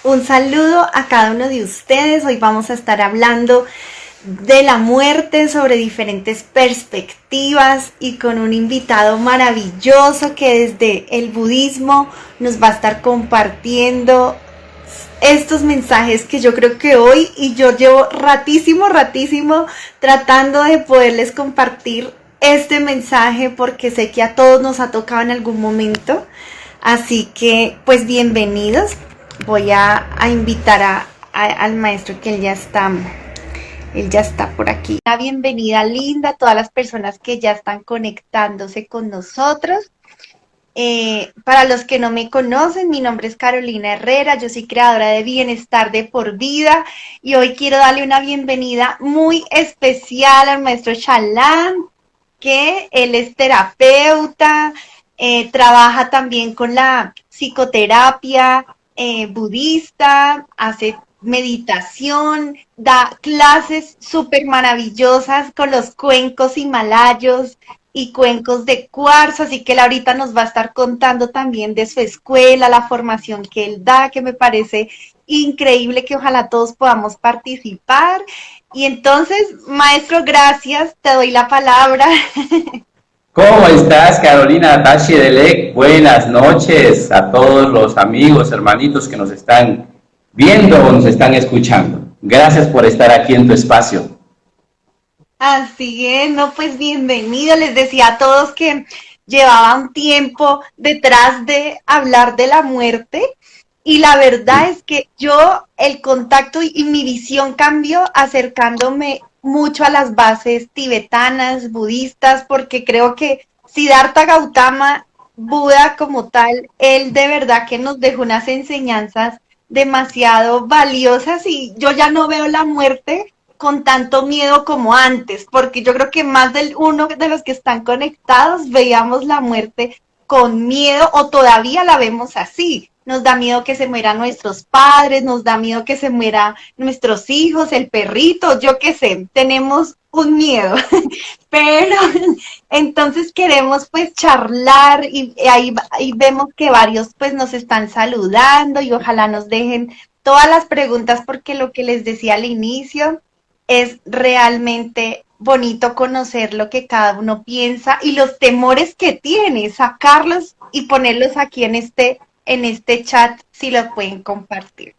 Un saludo a cada uno de ustedes. Hoy vamos a estar hablando de la muerte sobre diferentes perspectivas y con un invitado maravilloso que desde el budismo nos va a estar compartiendo estos mensajes que yo creo que hoy, y yo llevo ratísimo tratando de poderles compartir este mensaje porque sé que a todos nos ha tocado en algún momento. Así que pues bienvenidos. Voy a invitar al maestro que él ya está por aquí. Una bienvenida linda a todas las personas que ya están conectándose con nosotros. Para los que no me conocen, mi nombre es Carolina Herrera, yo soy creadora de Bienestar de por Vida y hoy quiero darle una bienvenida muy especial al maestro Shallan, que él es terapeuta, trabaja también con la psicoterapia budista, hace meditación, da clases súper maravillosas con los cuencos himalayos y cuencos de cuarzo, así que él ahorita nos va a estar contando también de su escuela, la formación que él da, que me parece increíble, que ojalá todos podamos participar. Y entonces, maestro, gracias, te doy la palabra. ¿Cómo estás, Carolina Tashi Delek? Buenas noches a todos los amigos, hermanitos que nos están viendo o nos están escuchando. Gracias por estar aquí en tu espacio. Así es, no, pues bienvenido. Les decía a todos que llevaba un tiempo detrás de hablar de la muerte y la verdad es que yo el contacto y mi visión cambió acercándome mucho a las bases tibetanas, budistas, porque creo que Siddhartha Gautama, Buda como tal, él de verdad que nos dejó unas enseñanzas demasiado valiosas y yo ya no veo la muerte con tanto miedo como antes, porque yo creo que más del uno de los que están conectados veíamos la muerte con miedo o todavía la vemos así. Nos da miedo que se mueran nuestros padres, nos da miedo que se mueran nuestros hijos, el perrito, yo qué sé, tenemos un miedo, pero entonces queremos pues charlar y ahí vemos que varios pues nos están saludando y ojalá nos dejen todas las preguntas porque lo que les decía al inicio es realmente bonito conocer lo que cada uno piensa y los temores que tiene, sacarlos y ponerlos aquí en este chat si lo pueden compartir.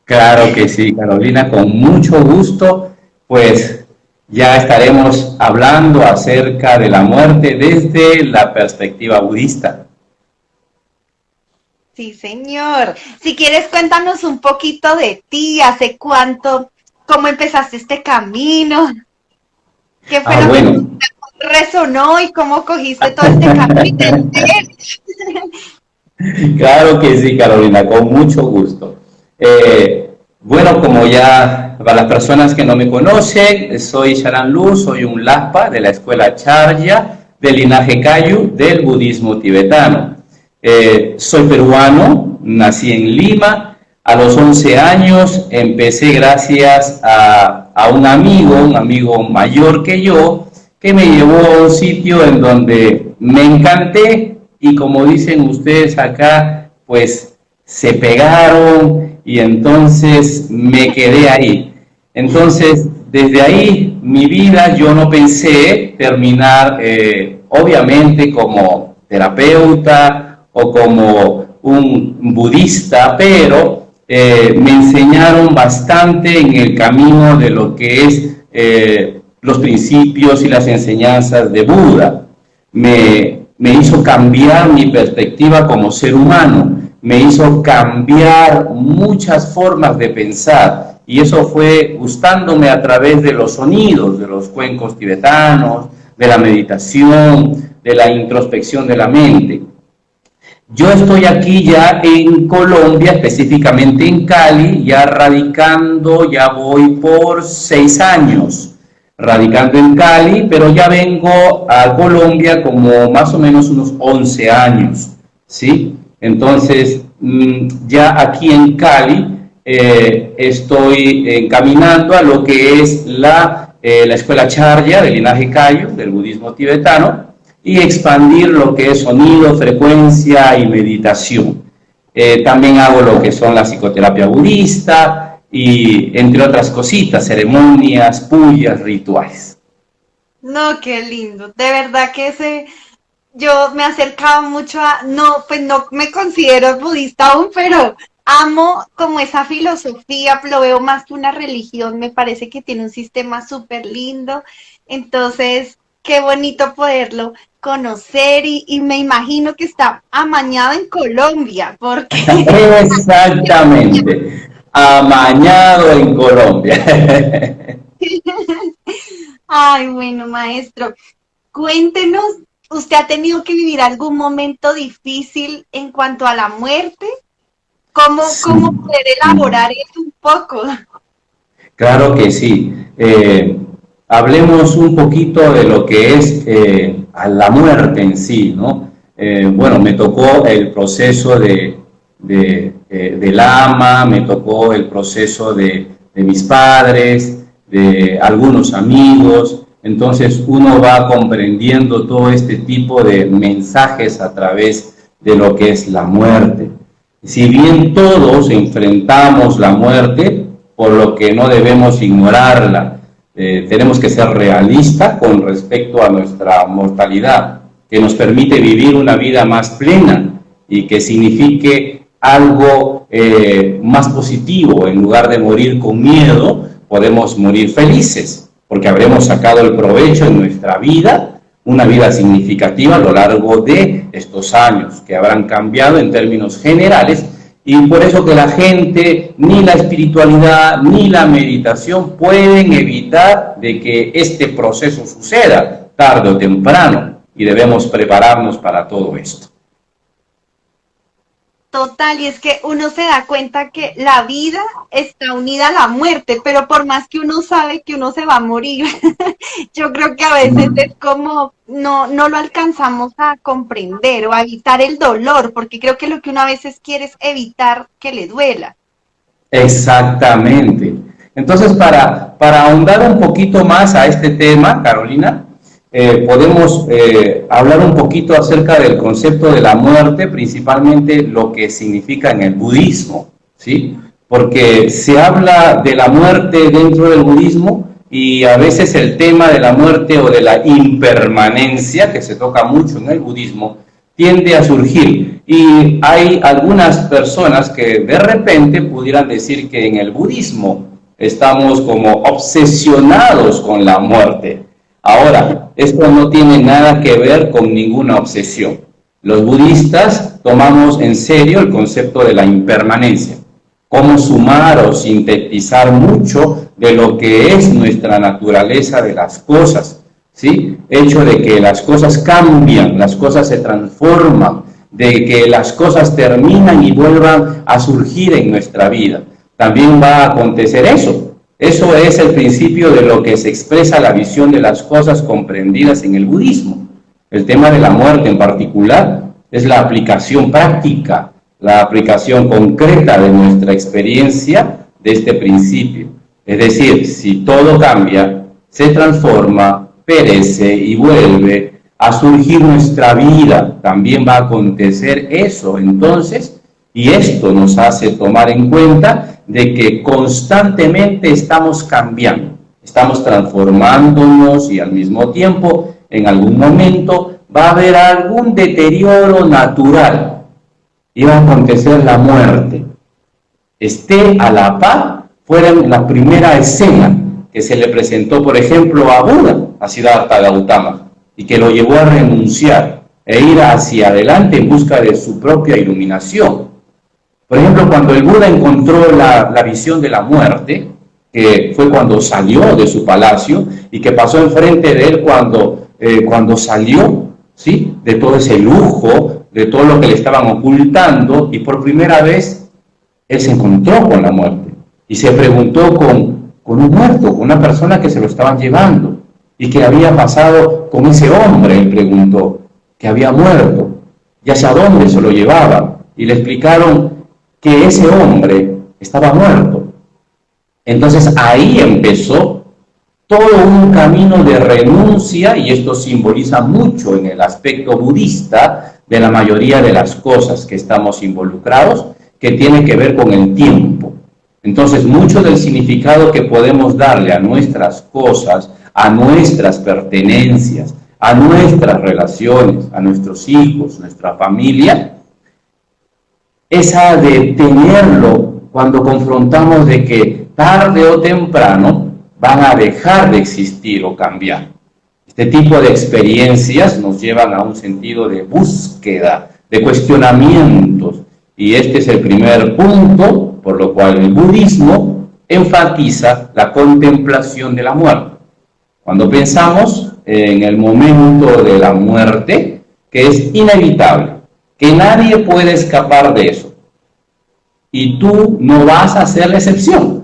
Claro que sí, Carolina, con mucho gusto, pues ya estaremos hablando acerca de la muerte desde la perspectiva budista. Sí, señor. Si quieres, cuéntanos un poquito de ti, hace cuánto, cómo empezaste este camino, qué fue lo Bueno. que resonó y cómo cogiste todo este camino. Claro que sí, Carolina, con mucho gusto. Bueno, como ya para las personas que no me conocen, soy Shallan Luz, soy un Laspa de la escuela Charya del linaje Kayu del budismo tibetano. Soy peruano, nací en Lima. A los 11 años empecé gracias a un amigo mayor que yo, que me llevó a un sitio en donde me encanté y como dicen ustedes acá, pues se pegaron y entonces me quedé ahí. Entonces, desde ahí, mi vida, yo no pensé terminar, obviamente, como terapeuta o como un budista, pero me enseñaron bastante en el camino de lo que es los principios y las enseñanzas de Buda. Me hizo cambiar mi perspectiva como ser humano, me hizo cambiar muchas formas de pensar y eso fue gustándome a través de los sonidos, de los cuencos tibetanos, de la meditación, de la introspección de la mente. Yo estoy aquí ya en Colombia, específicamente en Cali, ya radicando, ya voy por 6 años. Radicando en Cali, pero ya vengo a Colombia como más o menos unos 11 años, ¿sí? Entonces, ya aquí en Cali estoy encaminando a lo que es la escuela Charya del linaje Kayu, del budismo tibetano, y expandir lo que es sonido, frecuencia y meditación. También hago lo que son la psicoterapia budista y entre otras cositas, ceremonias, puyas, rituales. No, qué lindo. De verdad que yo me acercaba mucho a, no, pues no me considero budista aún, pero amo como esa filosofía, lo veo más que una religión, me parece que tiene un sistema súper lindo. Entonces, qué bonito poderlo conocer y me imagino que está amañado en Colombia, porque Exactamente, amañado en Colombia. ay, bueno, maestro, cuéntenos, ¿usted ha tenido que vivir algún momento difícil en cuanto a la muerte? ¿Cómo Sí. poder elaborar eso un poco? Claro que sí. Hablemos un poquito de lo que es a la muerte en sí, ¿no? Bueno, me tocó el proceso de Lama, me tocó el proceso de mis padres, de algunos amigos, entonces uno va comprendiendo todo este tipo de mensajes a través de lo que es la muerte. Si bien todos enfrentamos la muerte, por lo que no debemos ignorarla, tenemos que ser realistas con respecto a nuestra mortalidad, que nos permite vivir una vida más plena y que signifique algo más positivo. En lugar de morir con miedo, podemos morir felices, porque habremos sacado el provecho en nuestra vida, una vida significativa a lo largo de estos años, que habrán cambiado en términos generales, y por eso que la gente, ni la espiritualidad, ni la meditación pueden evitar de que este proceso suceda tarde o temprano, y debemos prepararnos para todo esto. Total, y es que uno se da cuenta que la vida está unida a la muerte, pero por más que uno sabe que uno se va a morir, yo creo que a veces es como no lo alcanzamos a comprender o a evitar el dolor, porque creo que lo que uno a veces quiere es evitar que le duela. Exactamente. Entonces, para ahondar un poquito más a este tema, Carolina, podemos hablar un poquito acerca del concepto de la muerte, principalmente lo que significa en el budismo, ¿sí? Porque se habla de la muerte dentro del budismo y a veces el tema de la muerte o de la impermanencia, que se toca mucho en el budismo, tiende a surgir. Y hay algunas personas que de repente pudieran decir que en el budismo estamos como obsesionados con la muerte. Ahora, esto no tiene nada que ver con ninguna obsesión. Los budistas tomamos en serio el concepto de la impermanencia, cómo sumar o sintetizar mucho de lo que es nuestra naturaleza de las cosas, ¿sí? Hecho de que las cosas cambian, las cosas se transforman, de que las cosas terminan y vuelvan a surgir en nuestra vida. También va a acontecer eso. Eso es el principio de lo que se expresa la visión de las cosas comprendidas en el budismo. El tema de la muerte en particular es la aplicación práctica, la aplicación concreta de nuestra experiencia de este principio. Es decir, si todo cambia, se transforma, perece y vuelve a surgir nuestra vida, también va a acontecer eso entonces, y esto nos hace tomar en cuenta de que constantemente estamos cambiando, estamos transformándonos y al mismo tiempo en algún momento va a haber algún deterioro natural y va a acontecer la muerte. Esté a la par, fuera en la primera escena que se le presentó, por ejemplo, a Buda, a Siddhartha Gautama, y que lo llevó a renunciar e ir hacia adelante en busca de su propia iluminación. Por ejemplo, cuando el Buda encontró la visión de la muerte, que fue cuando salió de su palacio y que pasó enfrente de él cuando salió, ¿sí?, de todo ese lujo, de todo lo que le estaban ocultando, y por primera vez él se encontró con la muerte y se preguntó con un muerto, con una persona que se lo estaban llevando. ¿Y qué había pasado con ese hombre? Él preguntó, que había muerto, y hacia dónde se lo llevaban. Y le explicaron que ese hombre estaba muerto. Entonces ahí empezó todo un camino de renuncia, y esto simboliza mucho en el aspecto budista de la mayoría de las cosas que estamos involucrados, que tiene que ver con el tiempo. Entonces, mucho del significado que podemos darle a nuestras cosas, a nuestras pertenencias, a nuestras relaciones, a nuestros hijos, nuestra familia, esa de tenerlo cuando confrontamos de que tarde o temprano van a dejar de existir o cambiar. Este tipo de experiencias nos llevan a un sentido de búsqueda, de cuestionamientos, y este es el primer punto, por lo cual el budismo enfatiza la contemplación de la muerte. Cuando pensamos en el momento de la muerte, que es inevitable, que nadie puede escapar de eso, y tú no vas a ser la excepción.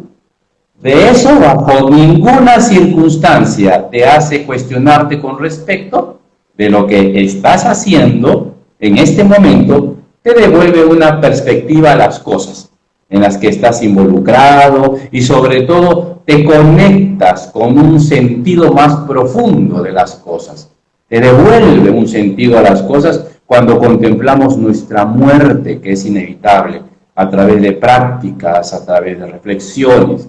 De eso, bajo ninguna circunstancia te hace cuestionarte con respecto de lo que estás haciendo en este momento, te devuelve una perspectiva a las cosas en las que estás involucrado, y sobre todo te conectas con un sentido más profundo de las cosas. Te devuelve un sentido a las cosas cuando contemplamos nuestra muerte, que es inevitable, a través de prácticas, a través de reflexiones,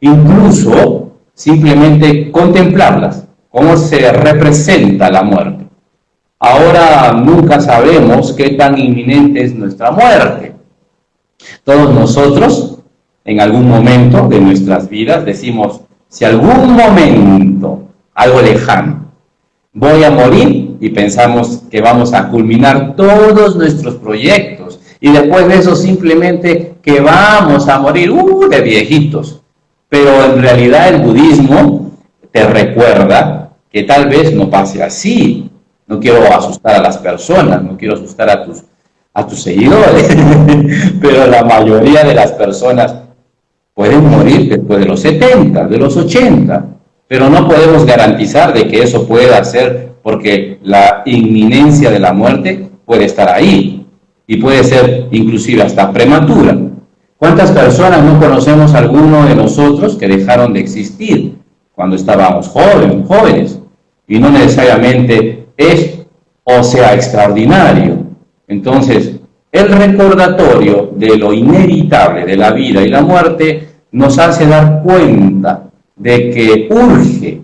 incluso simplemente contemplarlas, cómo se representa la muerte. Ahora nunca sabemos qué tan inminente es nuestra muerte. Todos nosotros, en algún momento de nuestras vidas, decimos, si algún momento, algo lejano, voy a morir, y pensamos que vamos a culminar todos nuestros proyectos, y después de eso simplemente que vamos a morir de viejitos. Pero en realidad el budismo te recuerda que tal vez no pase así. No quiero asustar a las personas, no quiero asustar a tus seguidores, pero la mayoría de las personas pueden morir después de los 70, de los 80, pero no podemos garantizar de que eso pueda ser, porque la inminencia de la muerte puede estar ahí, y puede ser inclusive hasta prematura. ¿Cuántas personas no conocemos alguno de nosotros que dejaron de existir cuando estábamos jóvenes? Y no necesariamente es o sea extraordinario. Entonces, el recordatorio de lo inevitable de la vida y la muerte nos hace dar cuenta de que urge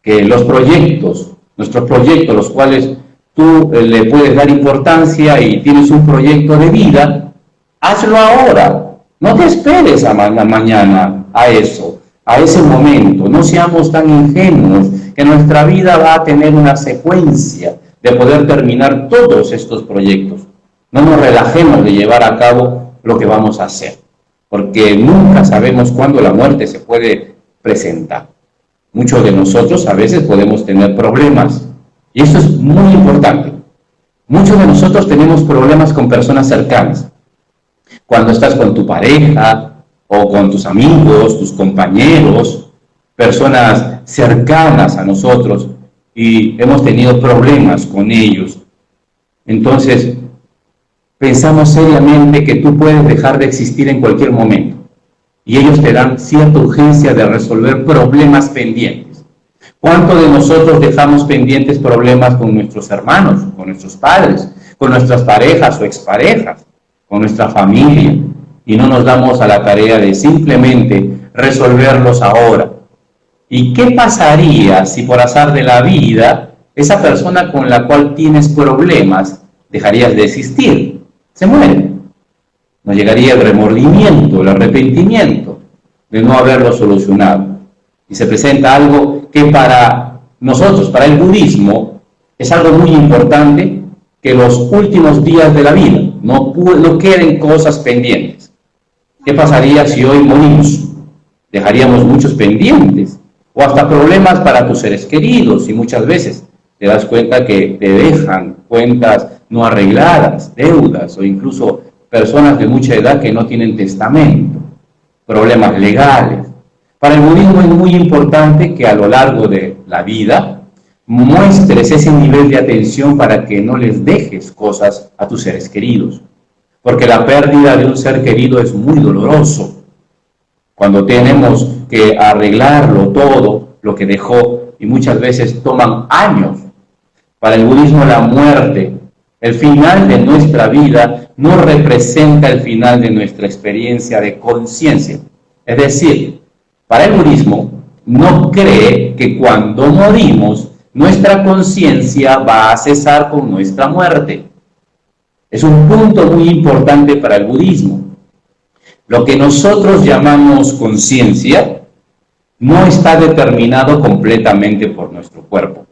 que los proyectos, nuestros proyectos, los cuales tú le puedes dar importancia y tienes un proyecto de vida, hazlo ahora. No te esperes a mañana a eso, a ese momento. No seamos tan ingenuos que nuestra vida va a tener una secuencia de poder terminar todos estos proyectos. No nos relajemos de llevar a cabo lo que vamos a hacer, porque nunca sabemos cuándo la muerte se puede presentar. Muchos de nosotros a veces podemos tener problemas, y esto es muy importante. Muchos de nosotros tenemos problemas con personas cercanas. Cuando estás con tu pareja, o con tus amigos, tus compañeros, personas cercanas a nosotros, y hemos tenido problemas con ellos, entonces pensamos seriamente que tú puedes dejar de existir en cualquier momento, y ellos te dan cierta urgencia de resolver problemas pendientes. ¿Cuántos de nosotros dejamos pendientes problemas con nuestros hermanos, con nuestros padres, con nuestras parejas o exparejas, con nuestra familia, y no nos damos a la tarea de simplemente resolverlos ahora? ¿Y qué pasaría si por azar de la vida esa persona con la cual tienes problemas dejarías de existir? Se muere. No llegaría el remordimiento, el arrepentimiento de no haberlo solucionado. Y se presenta algo que para nosotros, para el budismo, es algo muy importante, que los últimos días de la vida no queden cosas pendientes. ¿Qué pasaría si hoy morimos? Dejaríamos muchos pendientes, o hasta problemas para tus seres queridos, y muchas veces te das cuenta que te dejan cuentas no arregladas, deudas, o incluso personas de mucha edad que no tienen testamento, problemas legales. Para el budismo es muy importante que a lo largo de la vida muestres ese nivel de atención para que no les dejes cosas a tus seres queridos, porque la pérdida de un ser querido es muy doloroso. Cuando tenemos que arreglarlo todo, lo que dejó, y muchas veces toman años. Para el budismo, la muerte, el final de nuestra vida, no representa el final de nuestra experiencia de conciencia. Es decir, para el budismo, no cree que cuando morimos, nuestra conciencia va a cesar con nuestra muerte. Es un punto muy importante para el budismo. Lo que nosotros llamamos conciencia no está determinado completamente por nuestro cuerpo,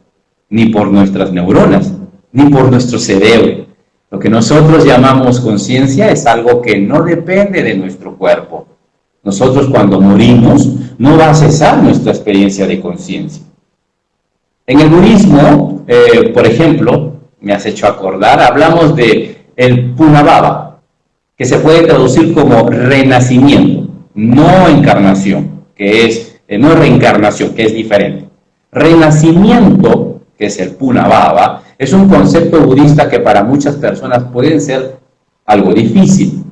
ni por nuestras neuronas, ni por nuestro cerebro. Lo que nosotros llamamos conciencia es algo que no depende de nuestro cuerpo. Nosotros cuando morimos no va a cesar nuestra experiencia de conciencia. En el budismo, por ejemplo, me has hecho acordar, hablamos de el Punabhava, que se puede traducir como renacimiento, no encarnación, que es, no reencarnación, que es diferente. Renacimiento, que es el Punabhava, es un concepto budista que para muchas personas puede ser algo difícil,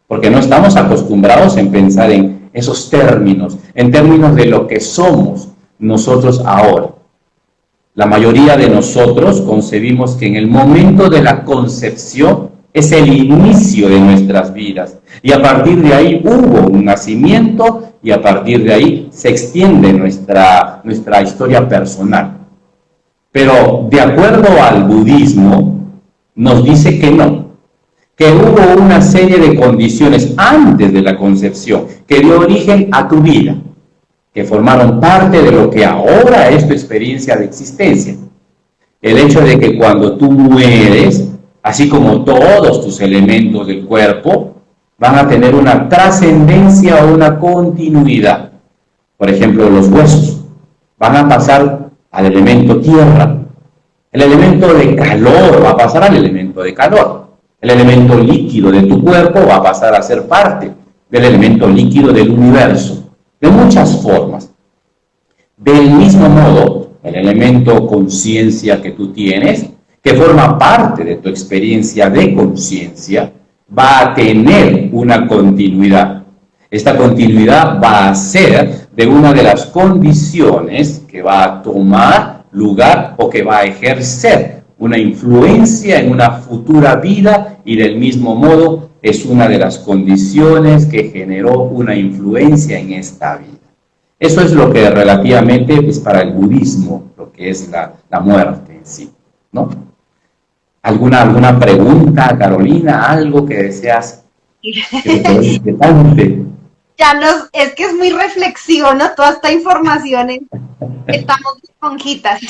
porque no estamos acostumbrados en pensar en esos términos, en términos de lo que somos nosotros ahora. La mayoría de nosotros concebimos que en el momento de la concepción es el inicio de nuestras vidas, y a partir de ahí hubo un nacimiento, y a partir de ahí se extiende nuestra historia personal. Pero de acuerdo al budismo, nos dice que no, que hubo una serie de condiciones antes de la concepción que dio origen a tu vida, que formaron parte de lo que ahora es tu experiencia de existencia. El hecho de que cuando tú mueres, así como todos tus elementos del cuerpo, van a tener una trascendencia o una continuidad. Por ejemplo, los huesos van a pasar al elemento tierra. El elemento de calor va a pasar al elemento de calor. El elemento líquido de tu cuerpo va a pasar a ser parte del elemento líquido del universo. De muchas formas. Del mismo modo, el elemento conciencia que tú tienes, que forma parte de tu experiencia de conciencia, va a tener una continuidad. Esta continuidad va a ser de una de las condiciones que va a tomar lugar o que va a ejercer una influencia en una futura vida, y del mismo modo es una de las condiciones que generó una influencia en esta vida. Eso es lo que relativamente es para el budismo, lo que es la muerte en sí, ¿no? ¿Alguna pregunta, Carolina? ¿Algo que deseas que te interesante? Es que es muy reflexivo, ¿no? Toda esta información, estamos esponjitas.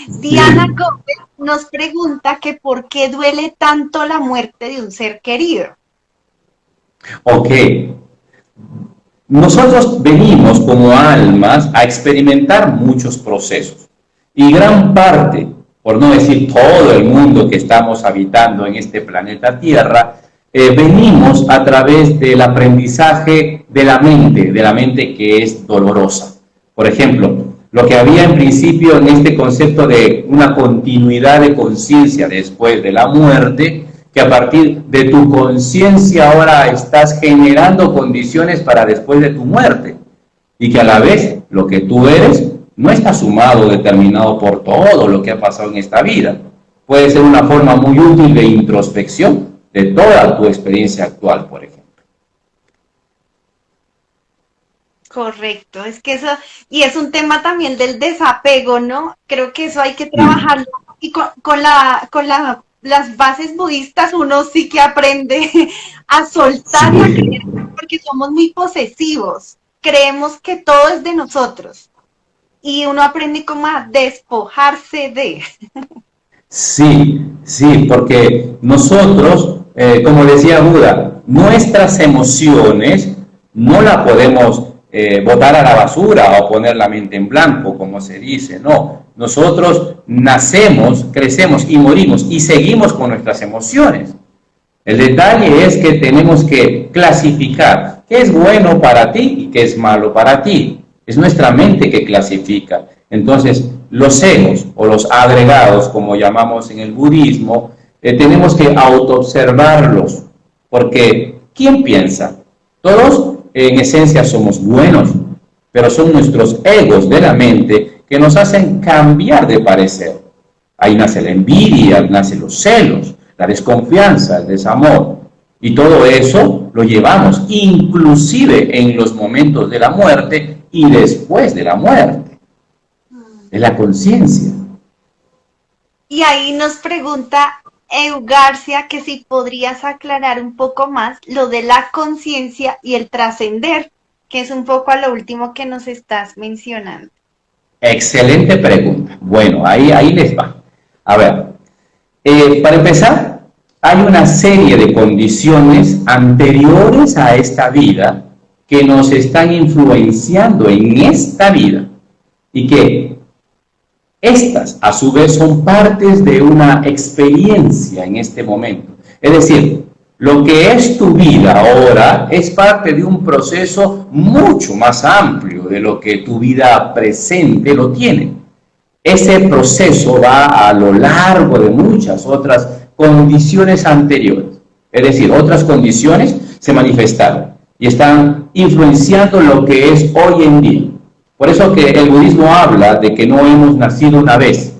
Diana Gómez nos pregunta que por qué duele tanto la muerte de un ser querido. Ok. Nosotros venimos como almas a experimentar muchos procesos, y gran parte, por no decir todo el mundo que estamos habitando en este planeta Tierra, venimos a través del aprendizaje de la mente que es dolorosa. Por ejemplo, lo que había en principio en este concepto de una continuidad de conciencia después de la muerte, que a partir de tu conciencia ahora estás generando condiciones para después de tu muerte, y que a la vez lo que tú eres no está sumado o determinado por todo lo que ha pasado en esta vida. Puede ser una forma muy útil de introspección de toda tu experiencia actual, por ejemplo. Correcto, es que eso, y es un tema también del desapego, ¿no? Creo que eso hay que trabajarlo, y las bases budistas uno sí que aprende a soltar, sí, porque somos muy posesivos, creemos que todo es de nosotros, y uno aprende como a despojarse de. Sí, porque nosotros, como decía Buda, nuestras emociones no las podemos botar a la basura o poner la mente en blanco, como se dice, no. Nosotros nacemos, crecemos y morimos y seguimos con nuestras emociones. El detalle es que tenemos que clasificar qué es bueno para ti y qué es malo para ti. Es nuestra mente que clasifica. Entonces, los egos o los agregados, como llamamos en el budismo, tenemos que autoobservarlos, porque ¿quién piensa? Todos en esencia somos buenos, pero son nuestros egos de la mente que nos hacen cambiar de parecer. Ahí nace la envidia, nacen los celos, la desconfianza, el desamor. Y todo eso lo llevamos inclusive en los momentos de la muerte y después de la muerte. Es la conciencia. Y ahí nos pregunta Garcia que si podrías aclarar un poco más lo de la conciencia y el trascender, que es un poco a lo último que nos estás mencionando. Excelente pregunta. Bueno, ahí les va. A ver, para empezar, hay una serie de condiciones anteriores a esta vida que nos están influenciando en esta vida y que estas a su vez son partes de una experiencia en este momento. Es decir, lo que es tu vida ahora es parte de un proceso mucho más amplio de lo que tu vida presente lo tiene. Ese proceso va a lo largo de muchas otras condiciones anteriores. Es decir, otras condiciones se manifestaron y están influenciando lo que es hoy en día. Por eso que el budismo habla de que no hemos nacido una vez,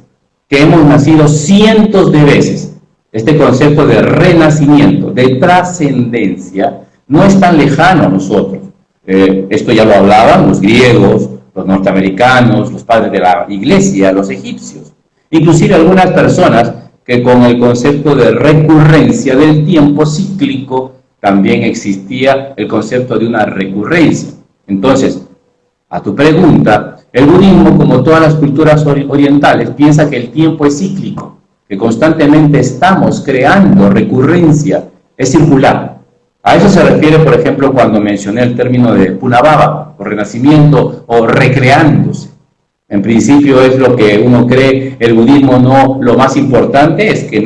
que hemos nacido cientos de veces. Este concepto de renacimiento, de trascendencia, no es tan lejano a nosotros. Esto ya lo hablaban los griegos, los norteamericanos, los padres de la iglesia, los egipcios. Inclusive algunas personas que con el concepto de recurrencia del tiempo cíclico también existía el concepto de una recurrencia. Entonces, a tu pregunta, el budismo, como todas las culturas orientales, piensa que el tiempo es cíclico, que constantemente estamos creando recurrencia, es circular. A eso se refiere, por ejemplo, cuando mencioné el término de Punabhava, o renacimiento, o recreándose. En principio es lo que uno cree, el budismo no, lo más importante es que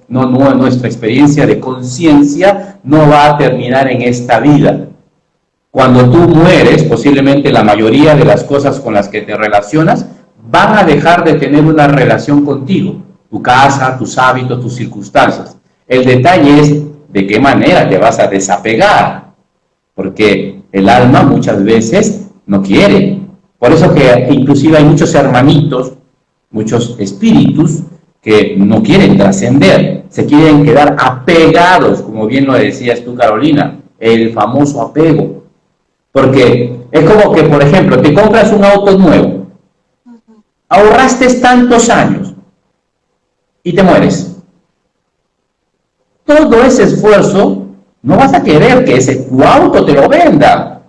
nuestra experiencia de conciencia no va a terminar en esta vida. Cuando tú mueres, posiblemente la mayoría de las cosas con las que te relacionas van a dejar de tener una relación contigo. Tu casa, tus hábitos, tus circunstancias. El detalle es de qué manera te vas a desapegar. Porque el alma muchas veces no quiere. Por eso que inclusive hay muchos hermanitos, muchos espíritus que no quieren trascender. Se quieren quedar apegados, como bien lo decías tú, Carolina, el famoso apego. Porque es como que, por ejemplo, te compras un auto nuevo, ahorraste tantos años y te mueres. Todo ese esfuerzo, no vas a querer que tu auto te lo venda,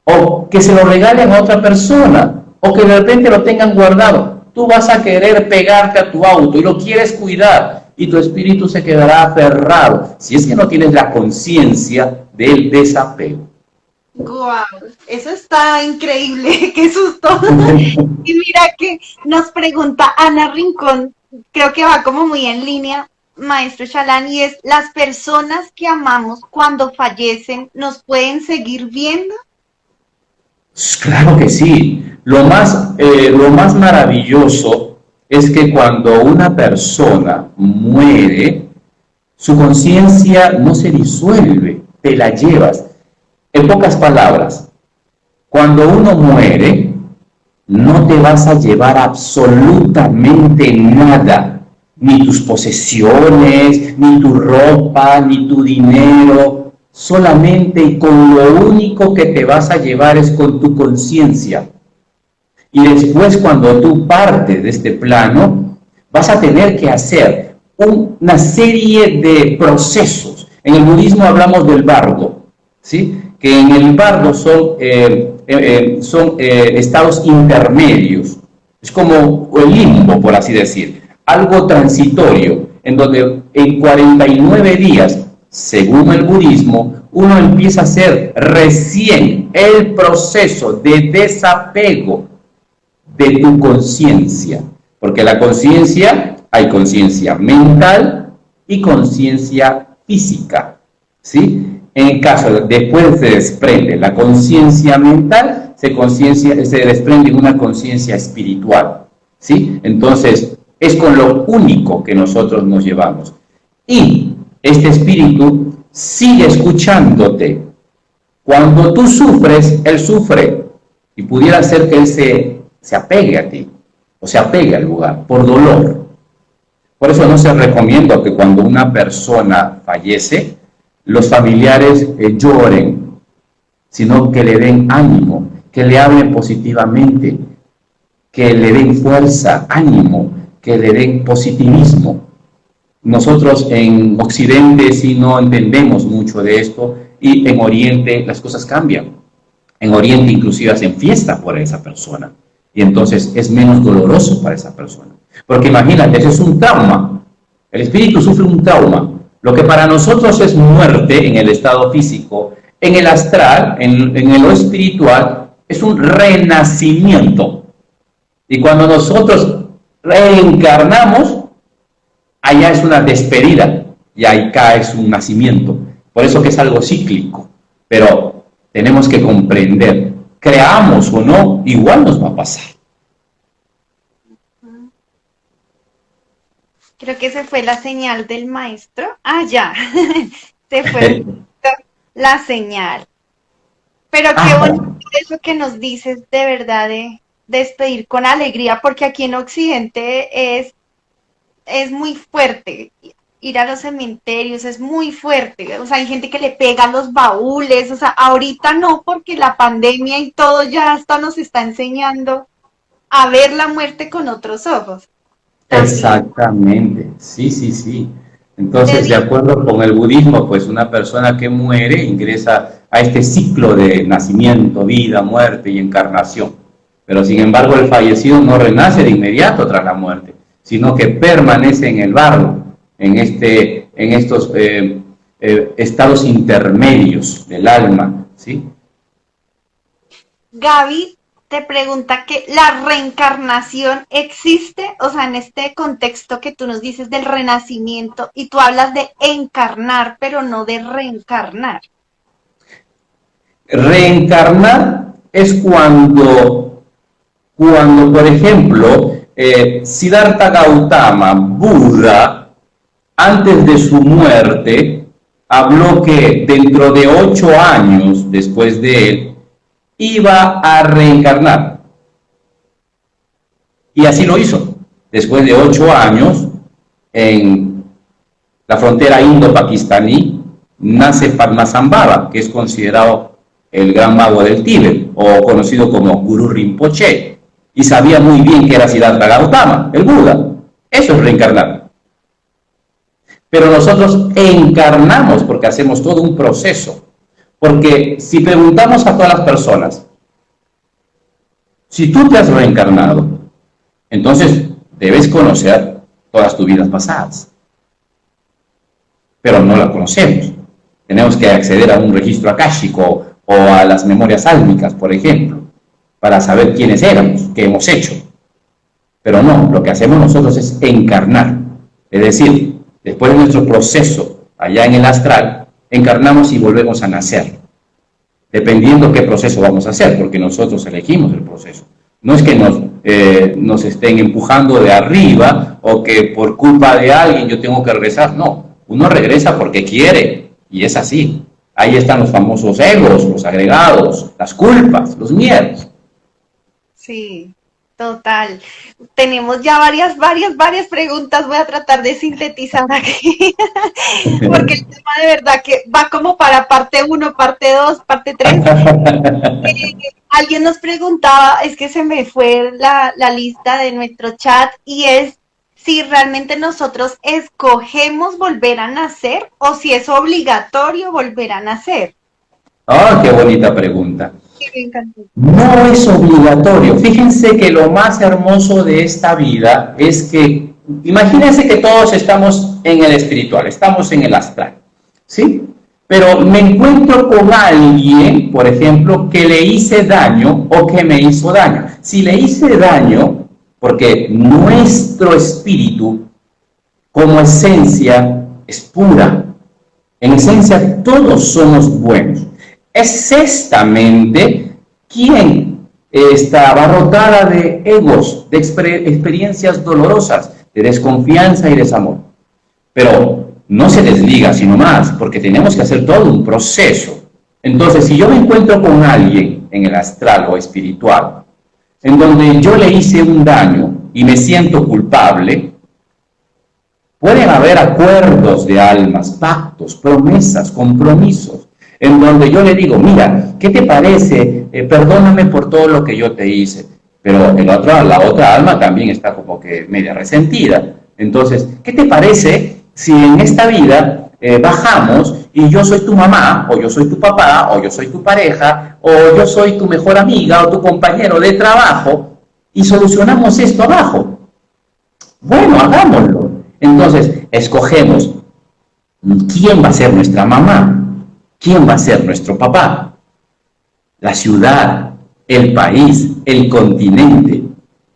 o que se lo regalen a otra persona, o que de repente lo tengan guardado. Tú vas a querer pegarte a tu auto y lo quieres cuidar, y tu espíritu se quedará aferrado, si es que no tienes la conciencia del desapego. Wow, eso está increíble, qué susto. Y mira que nos pregunta Ana Rincón, creo que va como muy en línea, maestro Shalán, y es, ¿las personas que amamos cuando fallecen nos pueden seguir viendo? Claro que sí. Lo más maravilloso es que cuando una persona muere, su conciencia no se disuelve, te la llevas. En pocas palabras, cuando uno muere, no te vas a llevar absolutamente nada, ni tus posesiones, ni tu ropa, ni tu dinero, solamente con lo único que te vas a llevar es con tu conciencia. Y después, cuando tú partes de este plano, vas a tener que hacer una serie de procesos. En el budismo hablamos del bardo, ¿sí? Que en el bardo son estados intermedios, es como el limbo, por así decir, algo transitorio, en donde en 49 días, según el budismo, uno empieza a hacer recién el proceso de desapego de tu conciencia, porque la conciencia, hay conciencia mental y conciencia física, ¿sí? En el caso, después se desprende la conciencia mental, se desprende una conciencia espiritual, ¿sí? Entonces, es con lo único que nosotros nos llevamos. Y este espíritu sigue escuchándote. Cuando tú sufres, él sufre. y pudiera ser que él se apegue a ti o se apegue al lugar por dolor. Por eso no se recomienda que cuando una persona fallece, los familiares lloren, sino que le den ánimo, que le hablen positivamente, que le den fuerza, ánimo, que le den positivismo. Nosotros en Occidente sí no entendemos mucho de esto y en Oriente las cosas cambian. En Oriente inclusive hacen fiesta por esa persona y entonces es menos doloroso para esa persona. Porque imagínate, ese es un trauma. El espíritu sufre un trauma. Lo que para nosotros es muerte en el estado físico, en el astral, en lo espiritual, es un renacimiento. Y cuando nosotros reencarnamos, allá es una despedida y acá es un nacimiento. Por eso que es algo cíclico. Pero tenemos que comprender, creamos o no, igual nos va a pasar. Creo que se fue la señal del maestro. Ah, ya. Se fue la señal. Pero qué bonito eso que nos dices de verdad de despedir con alegría, porque aquí en Occidente es muy fuerte. Ir a los cementerios es muy fuerte. O sea, hay gente que le pega a los baúles. O sea, ahorita no, porque la pandemia y todo ya hasta nos está enseñando a ver la muerte con otros ojos. También. Exactamente, sí, sí, sí. Entonces, de acuerdo con el budismo, pues una persona que muere ingresa a este ciclo de nacimiento, vida, muerte y encarnación. Pero sin embargo, el fallecido no renace de inmediato tras la muerte, sino que permanece en el barro, en estos estados intermedios del alma, ¿sí? Gaby te pregunta que la reencarnación existe, o sea, en este contexto que tú nos dices del renacimiento, y tú hablas de encarnar, pero no de reencarnar. Reencarnar es cuando por ejemplo, Siddhartha Gautama, Buda, antes de su muerte, habló que dentro de 8 años después de él, iba a reencarnar. Y así lo hizo. Después de 8 años, en la frontera indo-pakistaní, nace Padmasambhava, que es considerado el gran mago del Tíbet, o conocido como Guru Rinpoche, y sabía muy bien que era Siddhartha Gautama, el Buda. Eso es reencarnar. Pero nosotros encarnamos porque hacemos todo un proceso. Porque si preguntamos a todas las personas, si tú te has reencarnado, entonces debes conocer todas tus vidas pasadas. Pero no la conocemos. Tenemos que acceder a un registro akáshico o a las memorias álmicas, por ejemplo, para saber quiénes éramos, qué hemos hecho. Pero no, lo que hacemos nosotros es encarnar. Es decir, después de nuestro proceso allá en el astral, encarnamos y volvemos a nacer, dependiendo qué proceso vamos a hacer, porque nosotros elegimos el proceso. No es que nos estén empujando de arriba o que por culpa de alguien yo tengo que regresar, no. Uno regresa porque quiere y es así. Ahí están los famosos egos, los agregados, las culpas, los miedos. Sí, total. Tenemos ya varias preguntas. Voy a tratar de sintetizar aquí, porque el tema de verdad que va como para parte 1, parte 2, parte 3. Alguien nos preguntaba, es que se me fue la lista de nuestro chat, y es si realmente nosotros escogemos volver a nacer o si es obligatorio volver a nacer. Ah, qué bonita pregunta. Sí, me encantó. No es obligatorio. Fíjense que lo más hermoso de esta vida es que, imagínense que todos estamos en el espiritual, estamos en el astral, ¿sí? Pero me encuentro con alguien, por ejemplo, que le hice daño o que me hizo daño. Si le hice daño, porque nuestro espíritu, como esencia, es pura. En esencia, todos somos buenos. Es esta mente quien está abarrotada de egos, de experiencias dolorosas, de desconfianza y desamor. Pero no se desliga, sino más, porque tenemos que hacer todo un proceso. Entonces, si yo me encuentro con alguien en el astral o espiritual, en donde yo le hice un daño y me siento culpable, pueden haber acuerdos de almas, pactos, promesas, compromisos, en donde yo le digo, mira, ¿qué te parece? Perdóname por todo lo que yo te hice. Pero la otra alma también está como que media resentida. Entonces, ¿qué te parece si en esta vida bajamos y yo soy tu mamá, o yo soy tu papá, o yo soy tu pareja, o yo soy tu mejor amiga, o tu compañero de trabajo, y solucionamos esto abajo? Bueno, hagámoslo. Entonces, escogemos quién va a ser nuestra mamá, quién va a ser nuestro papá, la ciudad, el país, el continente.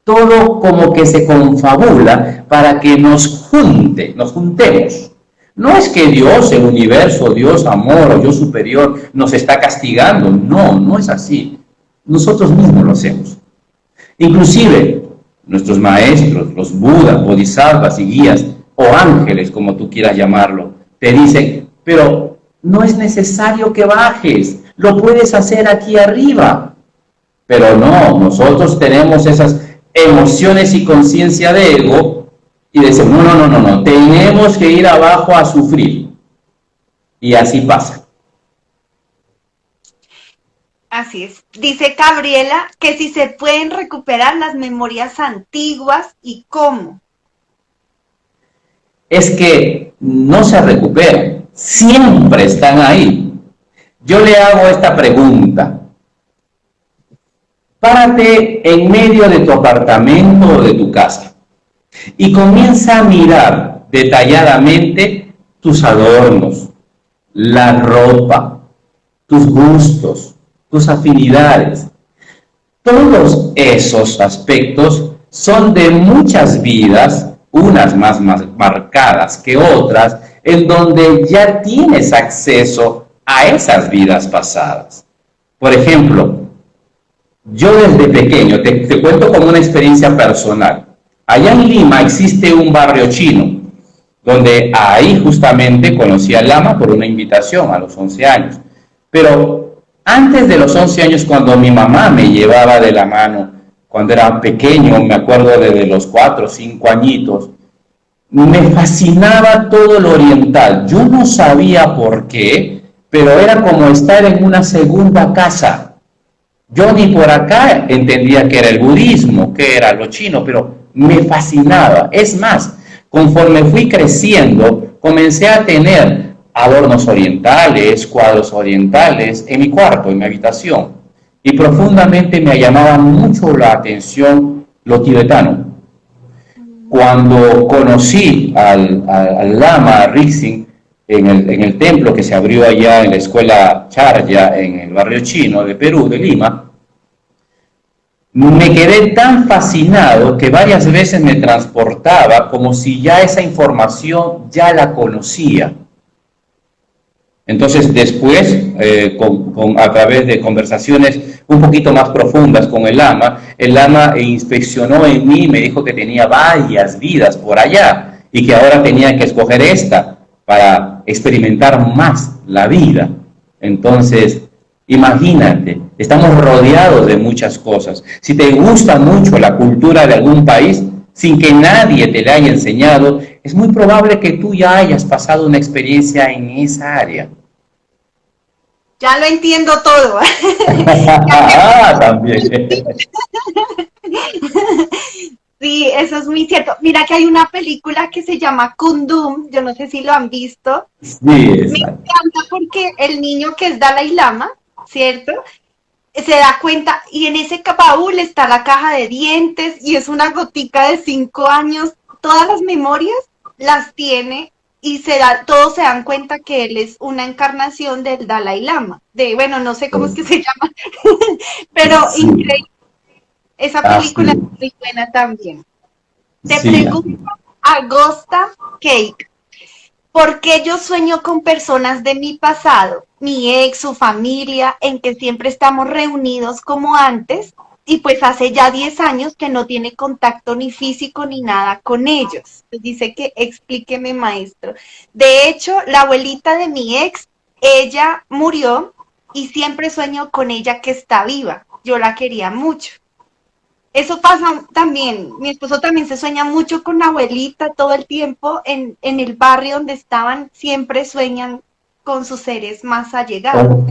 Todo como que se confabula para que nos juntemos. No es que Dios, el universo, Dios amor o Dios superior nos está castigando. No, no es así. Nosotros mismos lo hacemos. Inclusive, nuestros maestros, los budas, bodhisattvas y guías, o ángeles, como tú quieras llamarlo, te dicen, pero no es necesario que bajes, lo puedes hacer aquí arriba. Pero no, nosotros tenemos esas emociones y conciencia de ego y decimos, no, tenemos que ir abajo a sufrir. Y así pasa. Así es. Dice Gabriela que si se pueden recuperar las memorias antiguas y cómo. Es que no se recuperan, siempre están ahí. Yo le hago esta pregunta. Párate en medio de tu apartamento o de tu casa y comienza a mirar detalladamente tus adornos, la ropa, tus gustos, tus afinidades. Todos esos aspectos son de muchas vidas, unas más marcadas que otras, en donde ya tienes acceso a esas vidas pasadas. Por ejemplo, yo desde pequeño, te cuento como una experiencia personal. Allá en Lima existe un barrio chino, donde ahí justamente conocí al lama por una invitación a los 11 años. Pero antes de los 11 años, cuando mi mamá me llevaba de la mano, cuando era pequeño, me acuerdo de los 4 o 5 añitos, me fascinaba todo lo oriental. Yo no sabía por qué, pero era como estar en una segunda casa. Yo ni por acá entendía que era el budismo, que era lo chino, pero me fascinaba. Es más, conforme fui creciendo, comencé a tener adornos orientales, cuadros orientales en mi cuarto, en mi habitación. Y profundamente me llamaba mucho la atención lo tibetano. Cuando conocí al lama Rizin en el templo que se abrió allá en la escuela Charya, en el barrio chino de Perú, de Lima, me quedé tan fascinado que varias veces me transportaba como si ya esa información ya la conocía. Entonces después, a través de conversaciones un poquito más profundas con el lama inspeccionó en mí y me dijo que tenía varias vidas por allá y que ahora tenía que escoger esta para experimentar más la vida. Entonces, imagínate, estamos rodeados de muchas cosas. Si te gusta mucho la cultura de algún país, sin que nadie te la haya enseñado, es muy probable que tú ya hayas pasado una experiencia en esa área. Ya lo entiendo todo. También. Sí, eso es muy cierto. Mira que hay una película que se llama Kundum, yo no sé si lo han visto. Sí, Me encanta porque el niño que es Dalai Lama, ¿cierto? Se da cuenta y en ese baúl está la caja de dientes y es una gotica de 5 años. Todas las memorias las tiene y todos se dan cuenta que él es una encarnación del Dalai Lama. Bueno, no sé cómo es que se llama, pero sí. Increíble. Esa película es muy buena también. Te pregunto, Agosta Cake, ¿por qué yo sueño con personas de mi pasado, mi ex, su familia, en que siempre estamos reunidos como antes? Y pues hace ya 10 años que no tiene contacto ni físico ni nada con ellos. Dice que explíqueme, maestro. De hecho, la abuelita de mi ex, ella murió y siempre sueño con ella que está viva. Yo la quería mucho. Eso pasa también. Mi esposo también se sueña mucho con la abuelita todo el tiempo en el barrio donde estaban. Siempre sueñan con sus seres más allegados. Ok.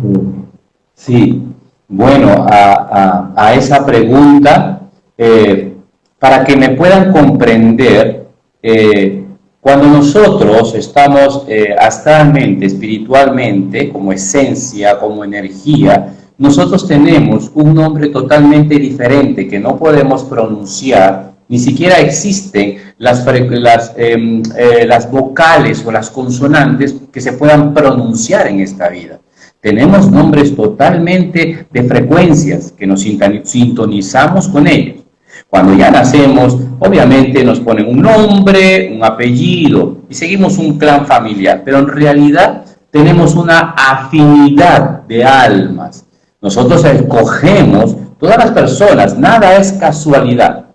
Sí, bueno, a esa pregunta, para que me puedan comprender, cuando nosotros estamos astralmente, espiritualmente, como esencia, como energía, nosotros tenemos un nombre totalmente diferente que no podemos pronunciar, ni siquiera existen las vocales o las consonantes que se puedan pronunciar en esta vida. Tenemos nombres totalmente de frecuencias que nos sintonizamos con ellos. Cuando ya nacemos, obviamente nos ponen un nombre, un apellido y seguimos un clan familiar, pero en realidad tenemos una afinidad de almas. Nosotros escogemos, todas las personas, nada es casualidad,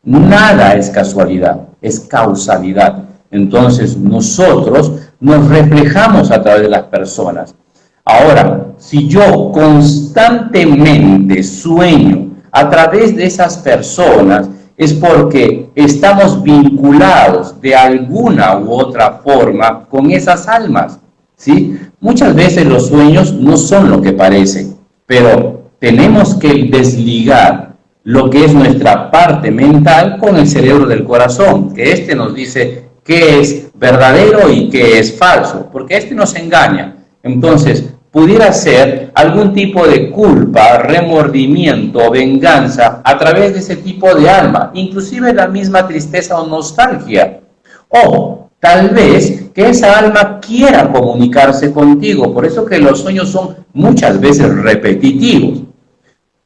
nada es casualidad, es causalidad. Entonces nosotros nos reflejamos a través de las personas. Ahora, si yo constantemente sueño a través de esas personas, es porque estamos vinculados de alguna u otra forma con esas almas, ¿sí? Muchas veces los sueños no son lo que parecen, pero tenemos que desligar lo que es nuestra parte mental con el cerebro del corazón, que este nos dice qué es verdadero y qué es falso, porque este nos engaña. Entonces, pudiera ser algún tipo de culpa, remordimiento, venganza a través de ese tipo de alma, inclusive la misma tristeza o nostalgia. O tal vez que esa alma quiera comunicarse contigo, por eso que los sueños son muchas veces repetitivos.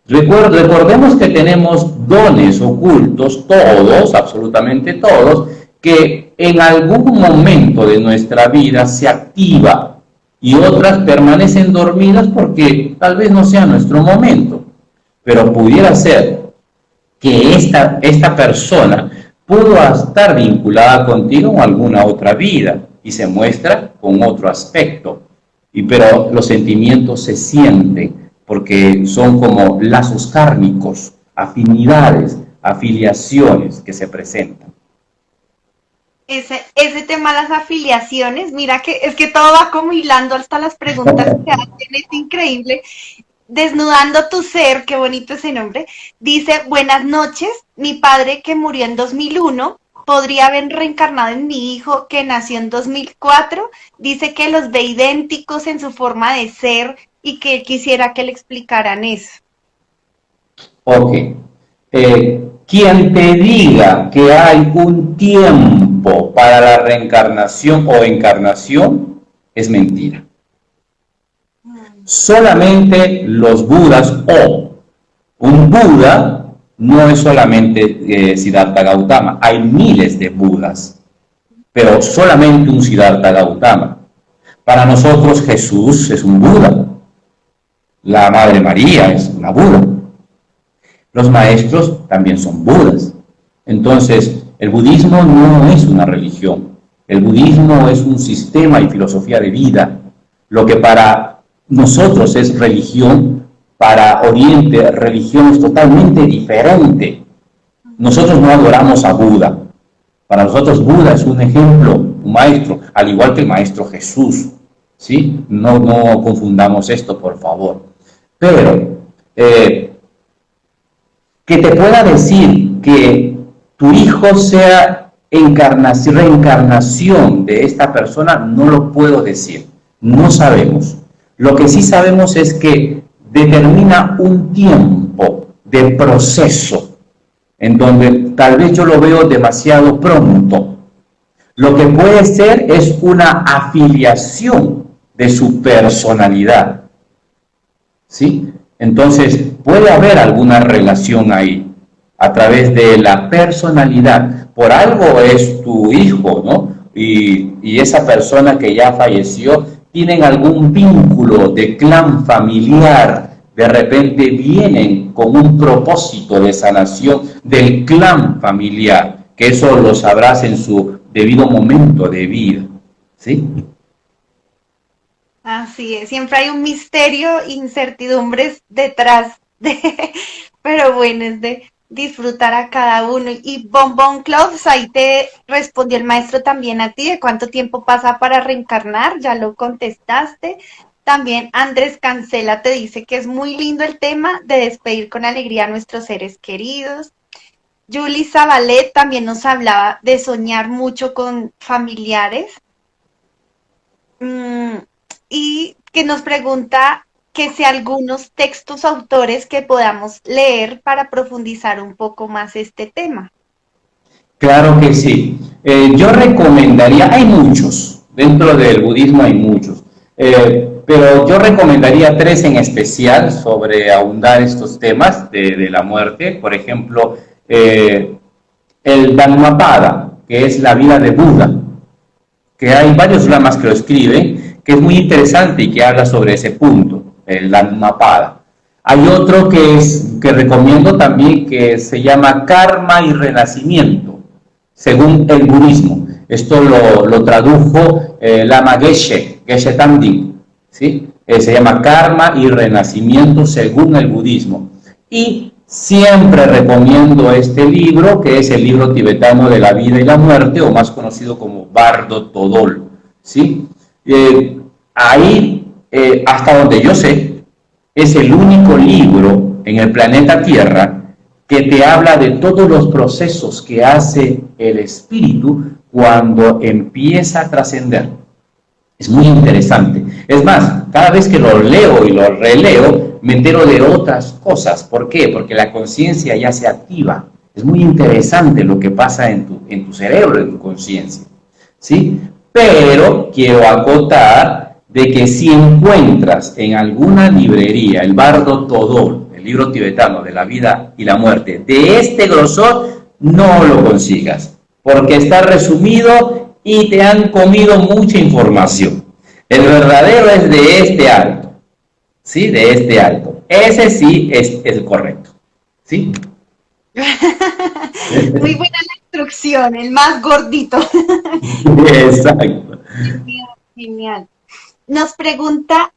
Recordemos que tenemos dones ocultos, todos, absolutamente todos, que en algún momento de nuestra vida se activa y otras permanecen dormidas porque tal vez no sea nuestro momento. Pero pudiera ser que esta persona pudo estar vinculada contigo en alguna otra vida y se muestra con otro aspecto. Pero los sentimientos se sienten porque son como lazos kármicos, afinidades, afiliaciones que se presentan. Ese tema de las afiliaciones, mira que es que todo va como hilando hasta las preguntas que hacen, es increíble. Desnudando tu ser, qué bonito ese nombre, dice, buenas noches, mi padre que murió en 2001 podría haber reencarnado en mi hijo que nació en 2004, dice que los ve idénticos en su forma de ser y que quisiera que le explicaran eso. Ok. Quien te diga que hay un tiempo para la reencarnación o encarnación es mentira. Solamente los Budas o un Buda no es solamente Siddhartha Gautama, hay miles de Budas, pero solamente un Siddhartha Gautama. Para nosotros Jesús es un Buda, la Madre María es una Buda, los maestros también son Budas. Entonces, el budismo no es una religión, el budismo es un sistema y filosofía de vida. Lo que para nosotros es religión, para Oriente religión es totalmente diferente. Nosotros no adoramos a Buda. Para nosotros Buda es un ejemplo, un maestro, al igual que el maestro Jesús. ¿Sí? No confundamos esto, por favor. Pero, que te pueda decir que tu hijo sea reencarnación de esta persona, no lo puedo decir. No sabemos. Lo que sí sabemos es que determina un tiempo de proceso en donde tal vez yo lo veo demasiado pronto. Lo que puede ser es una afiliación de su personalidad, ¿sí? Entonces puede haber alguna relación ahí a través de la personalidad. Por algo es tu hijo, ¿no? Y esa persona que ya falleció tienen algún vínculo de clan familiar, de repente vienen con un propósito de sanación del clan familiar, que eso lo sabrás en su debido momento de vida, ¿sí? Así es, siempre hay un misterio, incertidumbres detrás de, pero bueno, es de disfrutar a cada uno. Y Bonbon Clubs, ahí te respondió el maestro también a ti, de cuánto tiempo pasa para reencarnar, ya lo contestaste. También Andrés Cancela te dice que es muy lindo el tema de despedir con alegría a nuestros seres queridos. Julie Zabalet también nos hablaba de soñar mucho con familiares. Mm, y que nos pregunta que si algunos textos autores que podamos leer para profundizar un poco más este tema. Claro que sí. Yo recomendaría, hay muchos, dentro del budismo hay muchos, pero yo recomendaría tres en especial sobre ahondar estos temas de la muerte. Por ejemplo, el Dhammapada, que es la vida de Buda, que hay varios lamas que lo escriben, que es muy interesante y que habla sobre ese punto, el Dhammapada. Hay otro que recomiendo también que se llama Karma y Renacimiento, según el budismo. Esto lo tradujo Lama Geshe Tandin, ¿sí? Se llama Karma y Renacimiento según el budismo. Y siempre recomiendo este libro, que es el libro tibetano de la vida y la muerte, o más conocido como Bardo Todol, ¿sí? Ahí, hasta donde yo sé, es el único libro en el planeta Tierra que te habla de todos los procesos que hace el espíritu cuando empieza a trascender. Es muy interesante. Es más, cada vez que lo leo y lo releo, me entero de otras cosas. ¿Por qué? Porque la conciencia ya se activa. Es muy interesante lo que pasa en tu cerebro, en tu conciencia, ¿sí? Pero quiero acotar de que si encuentras en alguna librería el Bardo Todol, el libro tibetano de la vida y la muerte, de este grosor, no lo consigas, porque está resumido y te han comido mucha información. El verdadero es de este alto, ¿sí? De este alto. Ese sí es el correcto, ¿sí? Muy buena la instrucción, el más gordito. Exacto. Genial, genial. Nos pregunta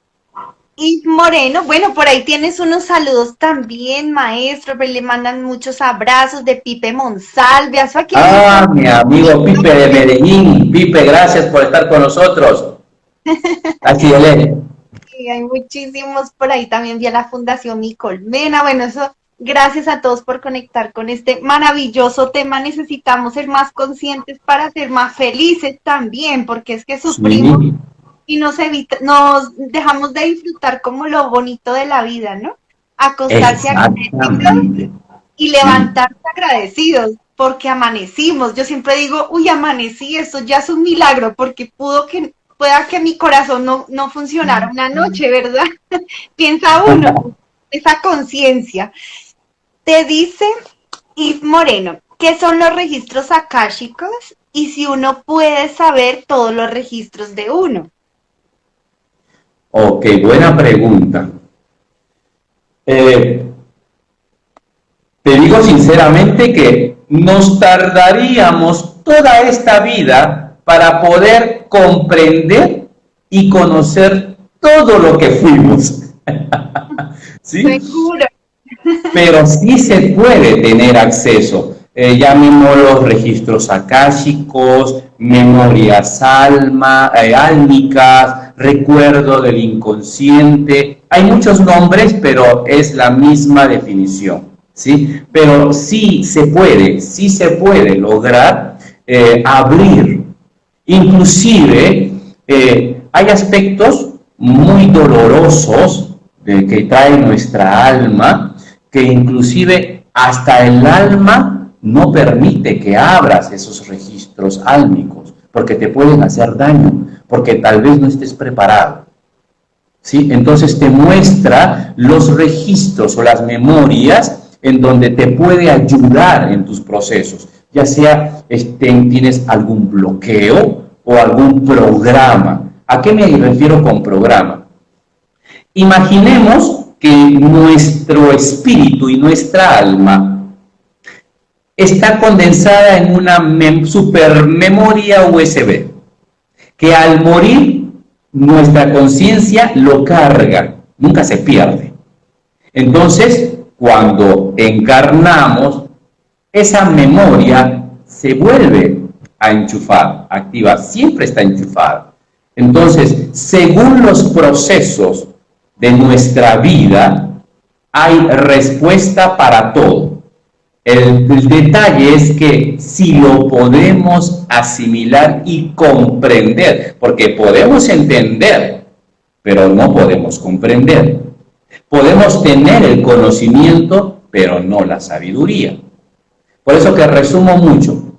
Yves Moreno, bueno, por ahí tienes unos saludos también, maestro, pero le mandan muchos abrazos de Pipe Monsalve. Eso aquí nos Ah, está... mi amigo Pipe de Medellín. Pipe, gracias por estar con nosotros. Así es. Sí, hay muchísimos por ahí también vía la Fundación Mi Colmena. Bueno, eso, gracias a todos por conectar con este maravilloso tema. Necesitamos ser más conscientes para ser más felices también, porque es que sufrimos Sí, y nos dejamos de disfrutar como lo bonito de la vida, ¿no? Acostarse agradecidos exactamente. y Sí, levantarse agradecidos porque amanecimos. Yo siempre digo, uy, amanecí, eso ya es un milagro porque pueda que mi corazón no funcionara una noche, ¿verdad? Piensa uno, esa conciencia. Te dice Yves Moreno, ¿qué son los registros akáshicos? Y si uno puede saber todos los registros de uno. ok, buena pregunta. Eh, Te digo sinceramente que nos tardaríamos toda esta vida para poder comprender y conocer todo lo que fuimos. ¿Sí? Seguro. Pero sí se puede tener acceso. Llamémoslo los registros akáshicos, memorias álmicas, recuerdo del inconsciente. Hay muchos nombres, pero es la misma definición, ¿sí? Pero sí se puede lograr abrir. Inclusive, hay aspectos muy dolorosos que trae nuestra alma, que inclusive hasta el alma no permite que abras esos registros álmicos, porque te pueden hacer daño, porque tal vez no estés preparado. ¿Sí? Entonces te muestra los registros o las memorias en donde te puede ayudar en tus procesos, ya sea tienes algún bloqueo o algún programa. ¿A qué me refiero con programa? Imaginemos que nuestro espíritu y nuestra alma está condensada en una supermemoria USB, que al morir nuestra conciencia lo carga, nunca se pierde. Entonces, cuando encarnamos, esa memoria se vuelve a enchufar, activa, siempre está enchufada. Entonces, según los procesos de nuestra vida, hay respuesta para todo. El detalle es que si lo podemos asimilar y comprender, porque podemos entender, pero no podemos comprender. Podemos tener el conocimiento, pero no la sabiduría. Por eso que resumo mucho.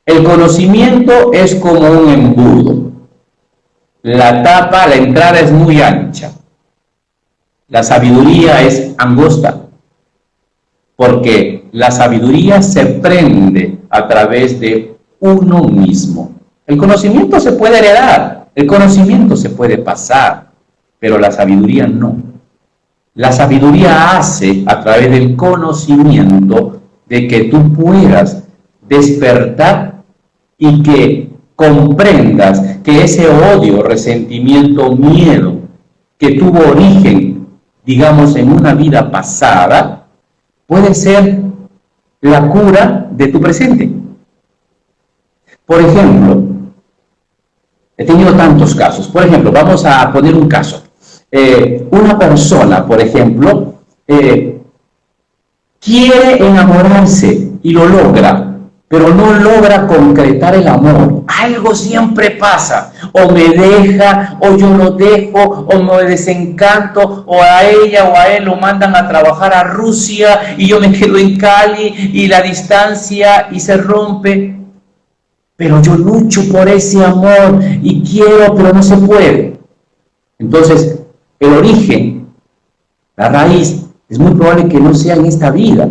El conocimiento es como un embudo. La tapa, la entrada es muy ancha. La sabiduría es angosta. Porque la sabiduría se prende a través de uno mismo. El conocimiento se puede heredar, el conocimiento se puede pasar, pero la sabiduría no. La sabiduría hace a través del conocimiento de que tú puedas despertar y que comprendas que ese odio, resentimiento, miedo que tuvo origen, digamos, en una vida pasada, puede ser la cura de tu presente. Por ejemplo, he tenido tantos casos. Por ejemplo, vamos a poner un caso. Una persona, por ejemplo, quiere enamorarse y lo logra, pero no logra concretar el amor. Algo siempre pasa, o me deja, o yo lo dejo, o me desencanto, o a ella o a él lo mandan a trabajar a Rusia y yo me quedo en Cali y la distancia y se rompe. Pero yo lucho por ese amor y quiero, pero no se puede. Entonces, el origen, la raíz, es muy probable que no sea en esta vida.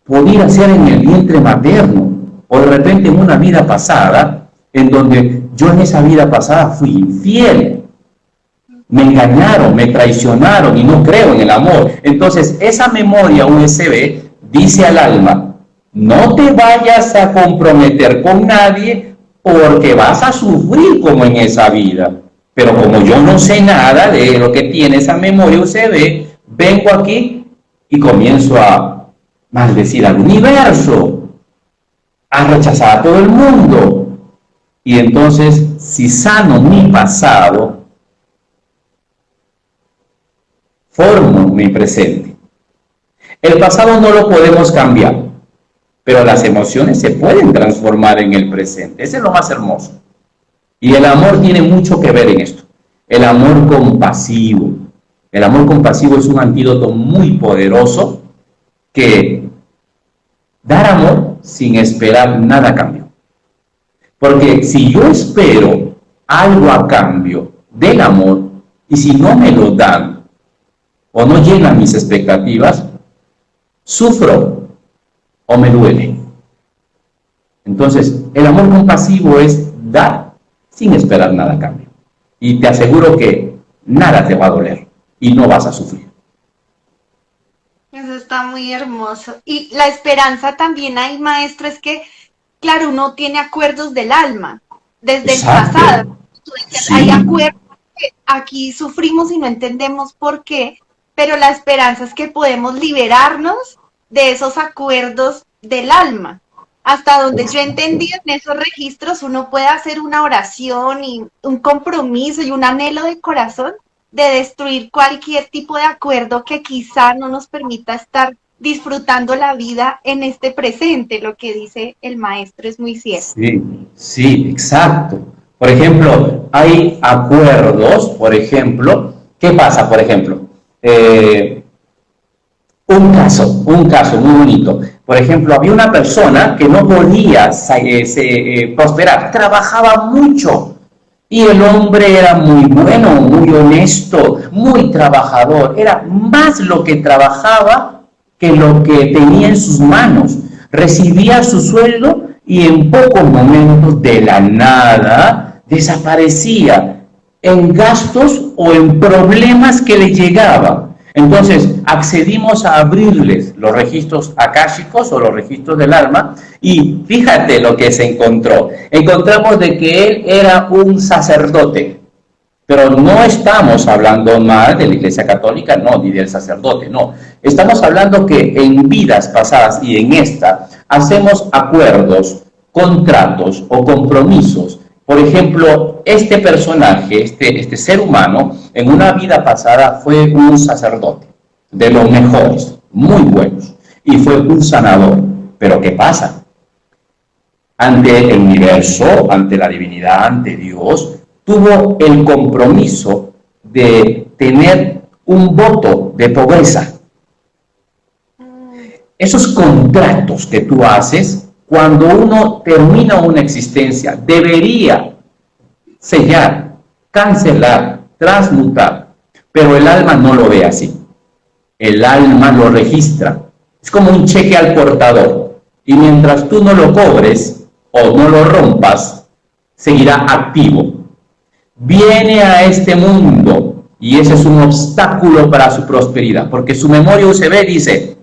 Podría ser en el vientre materno, o de repente en una vida pasada, en donde yo en esa vida pasada fui infiel. Me engañaron, me traicionaron y no creo en el amor. Entonces, esa memoria USB dice al alma, no te vayas a comprometer con nadie porque vas a sufrir como en esa vida. Pero como yo no sé nada de lo que tiene esa memoria USB, vengo aquí y comienzo a maldecir al universo, a rechazar a todo el mundo. Y entonces, si sano mi pasado, formo mi presente. El pasado no lo podemos cambiar, pero las emociones se pueden transformar en el presente. Ese es lo más hermoso. Y el amor tiene mucho que ver en esto. El amor compasivo. El amor compasivo es un antídoto muy poderoso que dar amor sin esperar nada a cambio. Porque si yo espero algo a cambio del amor y si no me lo dan o no llenan mis expectativas, sufro o me duele. Entonces, el amor compasivo es dar sin esperar nada a cambio. Y te aseguro que nada te va a doler y no vas a sufrir. Eso está muy hermoso. Y la esperanza también hay, maestro, es que, claro, uno tiene acuerdos del alma desde Exacto. el pasado. Sí. Hay acuerdos que aquí sufrimos y no entendemos por qué, pero la esperanza es que podemos liberarnos de esos acuerdos del alma. Hasta donde yo entendí en esos registros, uno puede hacer una oración y un compromiso y un anhelo de corazón de destruir cualquier tipo de acuerdo que quizá no nos permita estar disfrutando la vida en este presente. Lo que dice el maestro es muy cierto. Sí, sí, exacto. Por ejemplo, hay acuerdos, por ejemplo, ¿qué pasa? Por ejemplo, un caso muy bonito. Por ejemplo, había una persona que no podía prosperar, trabajaba mucho. Y el hombre era muy bueno, muy honesto, muy trabajador. Era más lo que trabajaba que lo que tenía en sus manos. Recibía su sueldo y en pocos momentos de la nada desaparecía en gastos o en problemas que le llegaban. Entonces accedimos a abrirles los registros akáshicos o los registros del alma y fíjate lo que se encontró. Encontramos de que él era un sacerdote Pero no estamos hablando mal de la Iglesia Católica, no, ni del sacerdote, no. Estamos hablando que en vidas pasadas y en esta hacemos acuerdos, contratos o compromisos. Por ejemplo, este personaje, este ser humano, en una vida pasada fue un sacerdote, de los mejores, muy buenos, y fue un sanador. Pero ¿qué pasa? Ante el universo, ante la divinidad, ante Dios, tuvo el compromiso de tener un voto de pobreza. Esos contratos que tú haces, cuando uno termina una existencia, debería sellar, cancelar, transmutar, pero el alma no lo ve así. El alma lo registra. Es como un cheque al portador. Y mientras tú no lo cobres o no lo rompas, seguirá activo. Viene a este mundo y ese es un obstáculo para su prosperidad, porque su memoria USB dice: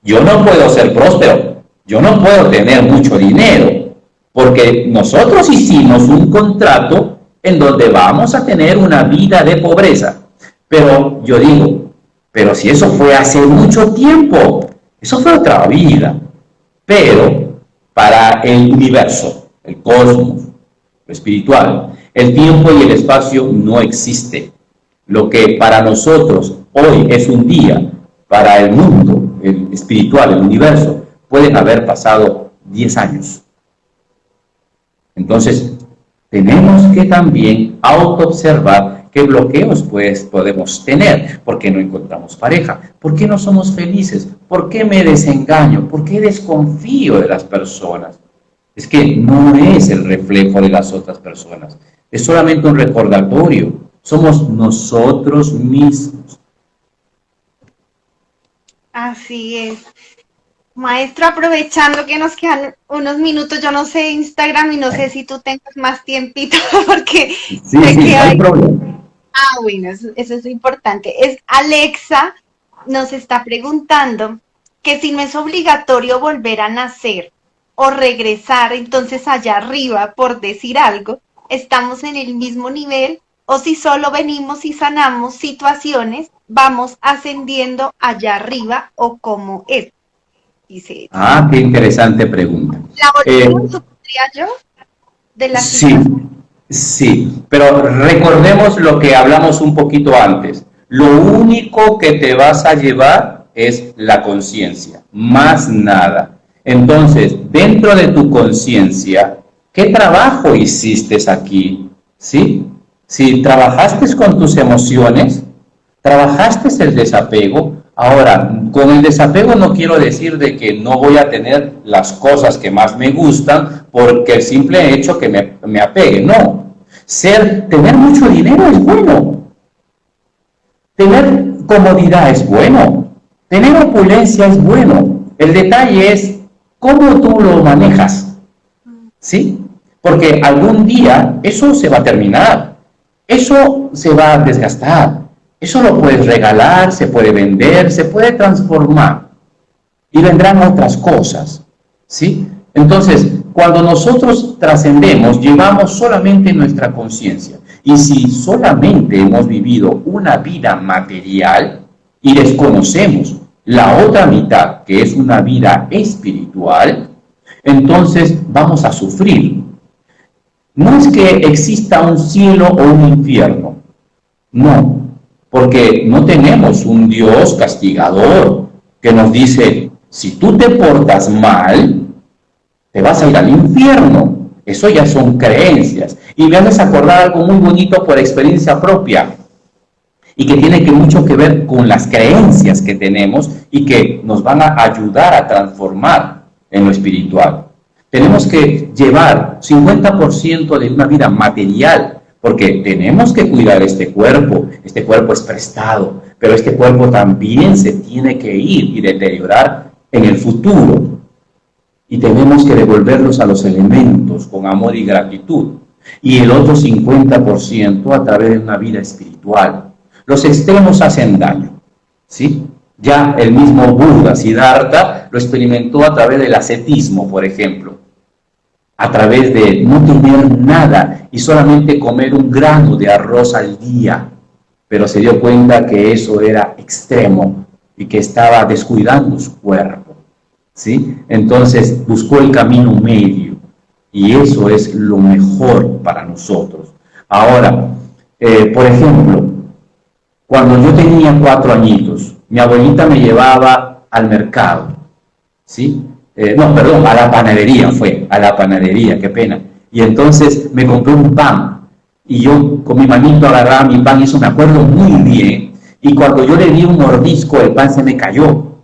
yo no puedo ser próspero, yo no puedo tener mucho dinero, porque nosotros hicimos un contrato en donde vamos a tener una vida de pobreza. Pero yo digo, pero si eso fue hace mucho tiempo, eso fue otra vida. Pero para el universo, el cosmos, lo espiritual, el tiempo y el espacio no existe. Lo que para nosotros hoy es un día, para el mundo, el espiritual, el universo, pueden haber pasado 10 años. Entonces, tenemos que también autoobservar qué bloqueos pues podemos tener. ¿Por qué no encontramos pareja? ¿Por qué no somos felices? ¿Por qué me desengaño? ¿Por qué desconfío de las personas? Es que no es el reflejo de las otras personas. Es solamente un recordatorio. Somos nosotros mismos. Así es. Maestro, aprovechando que nos quedan unos minutos, yo no sé Instagram y no sé si tú tengas más tiempito, porque Sí, no hay problema. Bueno, eso es importante. Alexa nos está preguntando que si no es obligatorio volver a nacer o regresar entonces allá arriba, por decir algo, estamos en el mismo nivel, o si solo venimos y sanamos situaciones, vamos ascendiendo allá arriba, o cómo es. Dice. Qué interesante pregunta. ¿La volvemos, supondría yo? De la sí, pero recordemos lo que hablamos un poquito antes. Lo único que te vas a llevar es la conciencia, más nada. Entonces, dentro de tu conciencia, ¿qué trabajo hiciste aquí? ¿Sí? Si trabajaste con tus emociones, trabajaste el desapego. Ahora, con el desapego no quiero decir de que no voy a tener las cosas que más me gustan porque el simple hecho que me apegue, no. Tener mucho dinero es bueno. Tener comodidad es bueno. Tener opulencia es bueno. El detalle es cómo tú lo manejas. ¿Sí? Porque algún día eso se va a terminar. Eso se va a desgastar. Eso lo puedes regalar, se puede vender, se puede transformar. Y vendrán otras cosas. ¿Sí? Entonces, cuando nosotros trascendemos, llevamos solamente nuestra conciencia. Y si solamente hemos vivido una vida material y desconocemos la otra mitad, que es una vida espiritual, entonces vamos a sufrir. No es que exista un cielo o un infierno. No. Porque no tenemos un Dios castigador que nos dice, si tú te portas mal, te vas a ir al infierno. Eso ya son creencias. Y me haces acordar algo muy bonito por experiencia propia y que tiene mucho que ver con las creencias que tenemos y que nos van a ayudar a transformar en lo espiritual. Tenemos que llevar 50% de una vida material, porque tenemos que cuidar este cuerpo es prestado, pero este cuerpo también se tiene que ir y deteriorar en el futuro. Y tenemos que devolverlos a los elementos con amor y gratitud. Y el otro 50% a través de una vida espiritual. Los extremos hacen daño, ¿sí? Ya el mismo Buda, Siddhartha, lo experimentó a través del ascetismo, por ejemplo. a través de no tener nada y solamente comer un grano de arroz al día, pero se dio cuenta que eso era extremo y que estaba descuidando su cuerpo, ¿sí? Entonces buscó el camino medio y eso es lo mejor para nosotros. Ahora, por ejemplo, cuando yo tenía 4 añitos, mi abuelita me llevaba al mercado, ¿sí? No, perdón, a la panadería a la panadería, qué pena. Y entonces me compré un pan y yo con mi manito agarraba mi pan y eso me acuerdo muy bien. Y cuando yo le di un mordisco, el pan se me cayó.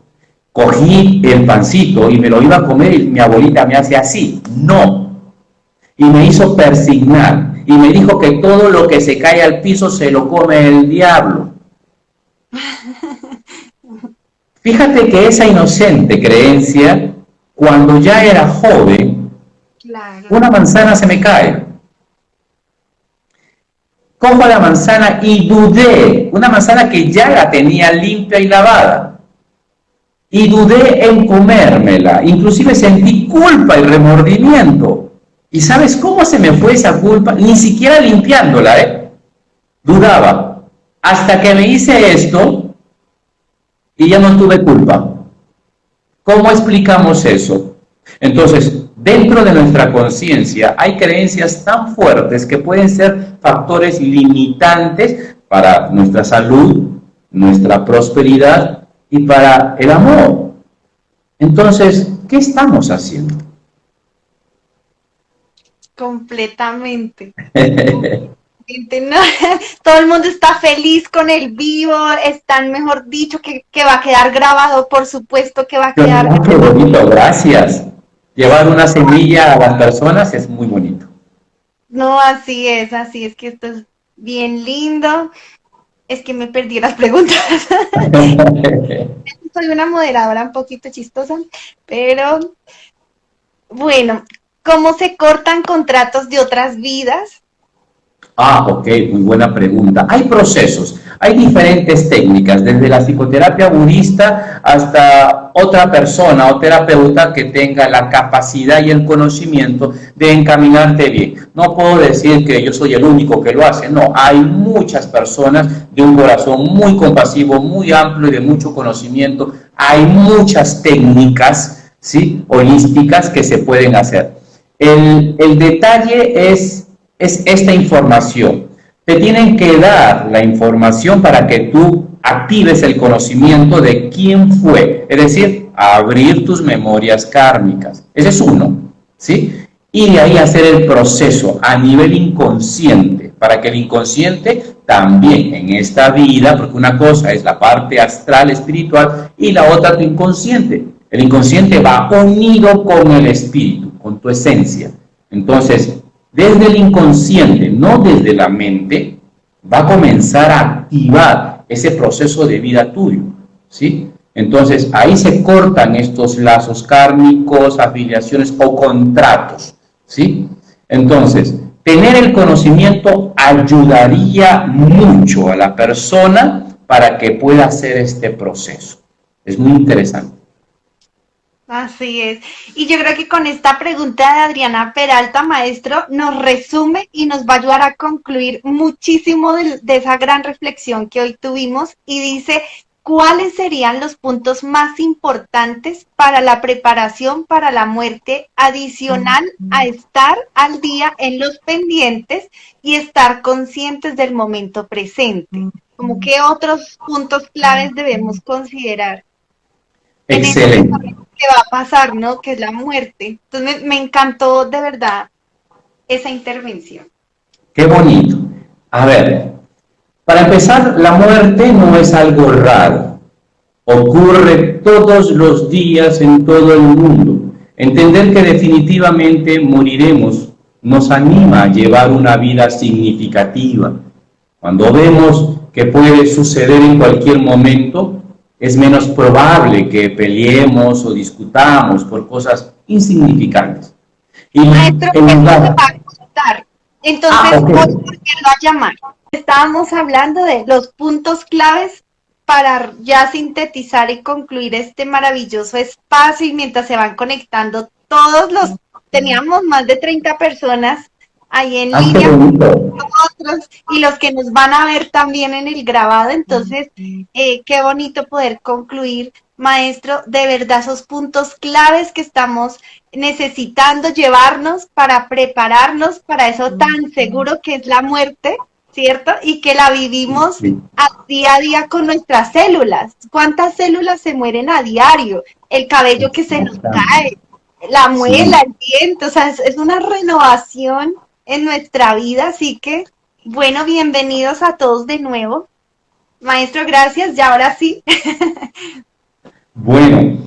Cogí el pancito y me lo iba a comer y mi abuelita me hace así, no. Y me hizo persignar y me dijo que todo lo que se cae al piso se lo come el diablo. Fíjate que esa inocente creencia, cuando ya era joven, Claro. una manzana se me cae. Cojo la manzana y dudé, una manzana que ya la tenía limpia y lavada. Y dudé en comérmela, inclusive sentí culpa y remordimiento. ¿Y sabes cómo se me fue esa culpa? Ni siquiera limpiándola, dudaba. Hasta que me hice esto y ya no tuve culpa. ¿Cómo explicamos eso? Entonces, dentro de nuestra conciencia hay creencias tan fuertes que pueden ser factores limitantes para nuestra salud, nuestra prosperidad y para el amor. Entonces, ¿qué estamos haciendo? Completamente. No, todo el mundo está feliz con el vivo, están, mejor dicho, que va a quedar grabado, por supuesto que va a quedar Qué grabado. bonito, gracias. Llevar una semilla a las personas es muy bonito. No, así es que esto es bien lindo. Es que me perdí las preguntas. Soy una moderadora un poquito chistosa, pero bueno, ¿cómo se cortan contratos de otras vidas? Ah, ok, muy buena pregunta. Hay procesos, hay diferentes técnicas, desde la psicoterapia budista hasta otra persona o terapeuta que tenga la capacidad y el conocimiento de encaminarte bien. No puedo decir que yo soy el único que lo hace, no, hay muchas personas de un corazón muy compasivo, muy amplio y de mucho conocimiento. Hay muchas técnicas, ¿sí?, holísticas que se pueden hacer. El detalle es esta información. Te tienen que dar la información para que tú actives el conocimiento de quién fue, es decir, abrir tus memorias kármicas. Ese es uno, ¿sí? Y de ahí hacer el proceso a nivel inconsciente, para que el inconsciente también en esta vida, porque una cosa es la parte astral espiritual y la otra tu inconsciente. El inconsciente va unido con el espíritu, con tu esencia. Entonces, desde el inconsciente, no desde la mente, va a comenzar a activar ese proceso de vida tuyo, ¿sí? Entonces, ahí se cortan estos lazos kármicos, afiliaciones o contratos, ¿sí? Entonces, tener el conocimiento ayudaría mucho a la persona para que pueda hacer este proceso. Es muy interesante. Así es. Y yo creo que con esta pregunta de Adriana Peralta, maestro, nos resume y nos va a ayudar a concluir muchísimo de esa gran reflexión que hoy tuvimos y dice, ¿cuáles serían los puntos más importantes para la preparación para la muerte adicional a estar al día en los pendientes y estar conscientes del momento presente? ¿Cómo qué otros puntos claves debemos considerar en ese Excelente. momento que va a pasar, ¿no? Que es la muerte. Entonces me encantó de verdad esa intervención. Qué bonito. A ver, para empezar, la muerte no es algo raro. Ocurre todos los días en todo el mundo. Entender que definitivamente moriremos nos anima a llevar una vida significativa. Cuando vemos que puede suceder en cualquier momento, es menos probable que peleemos o discutamos por cosas insignificantes. Y Maestro, en eso me va lugar... a contar. Entonces, Ok. voy a volverlo a llamar. Estábamos hablando de los puntos claves para ya sintetizar y concluir este maravilloso espacio y mientras se van conectando todos los teníamos más de 30 personas ahí en Ah, qué línea bonito. nosotros y los que nos van a ver también en el grabado. Entonces, qué bonito poder concluir, maestro, de verdad esos puntos claves que estamos necesitando llevarnos para prepararnos para eso tan seguro que es la muerte, ¿cierto? Y que la vivimos Sí, día a día con nuestras células. ¿Cuántas células se mueren a diario? El cabello que se nos exactamente. cae, la muela, Sí. el diente, o sea, es una renovación en nuestra vida, así que, bueno, bienvenidos a todos de nuevo. Maestro, gracias, y ahora sí. Bueno,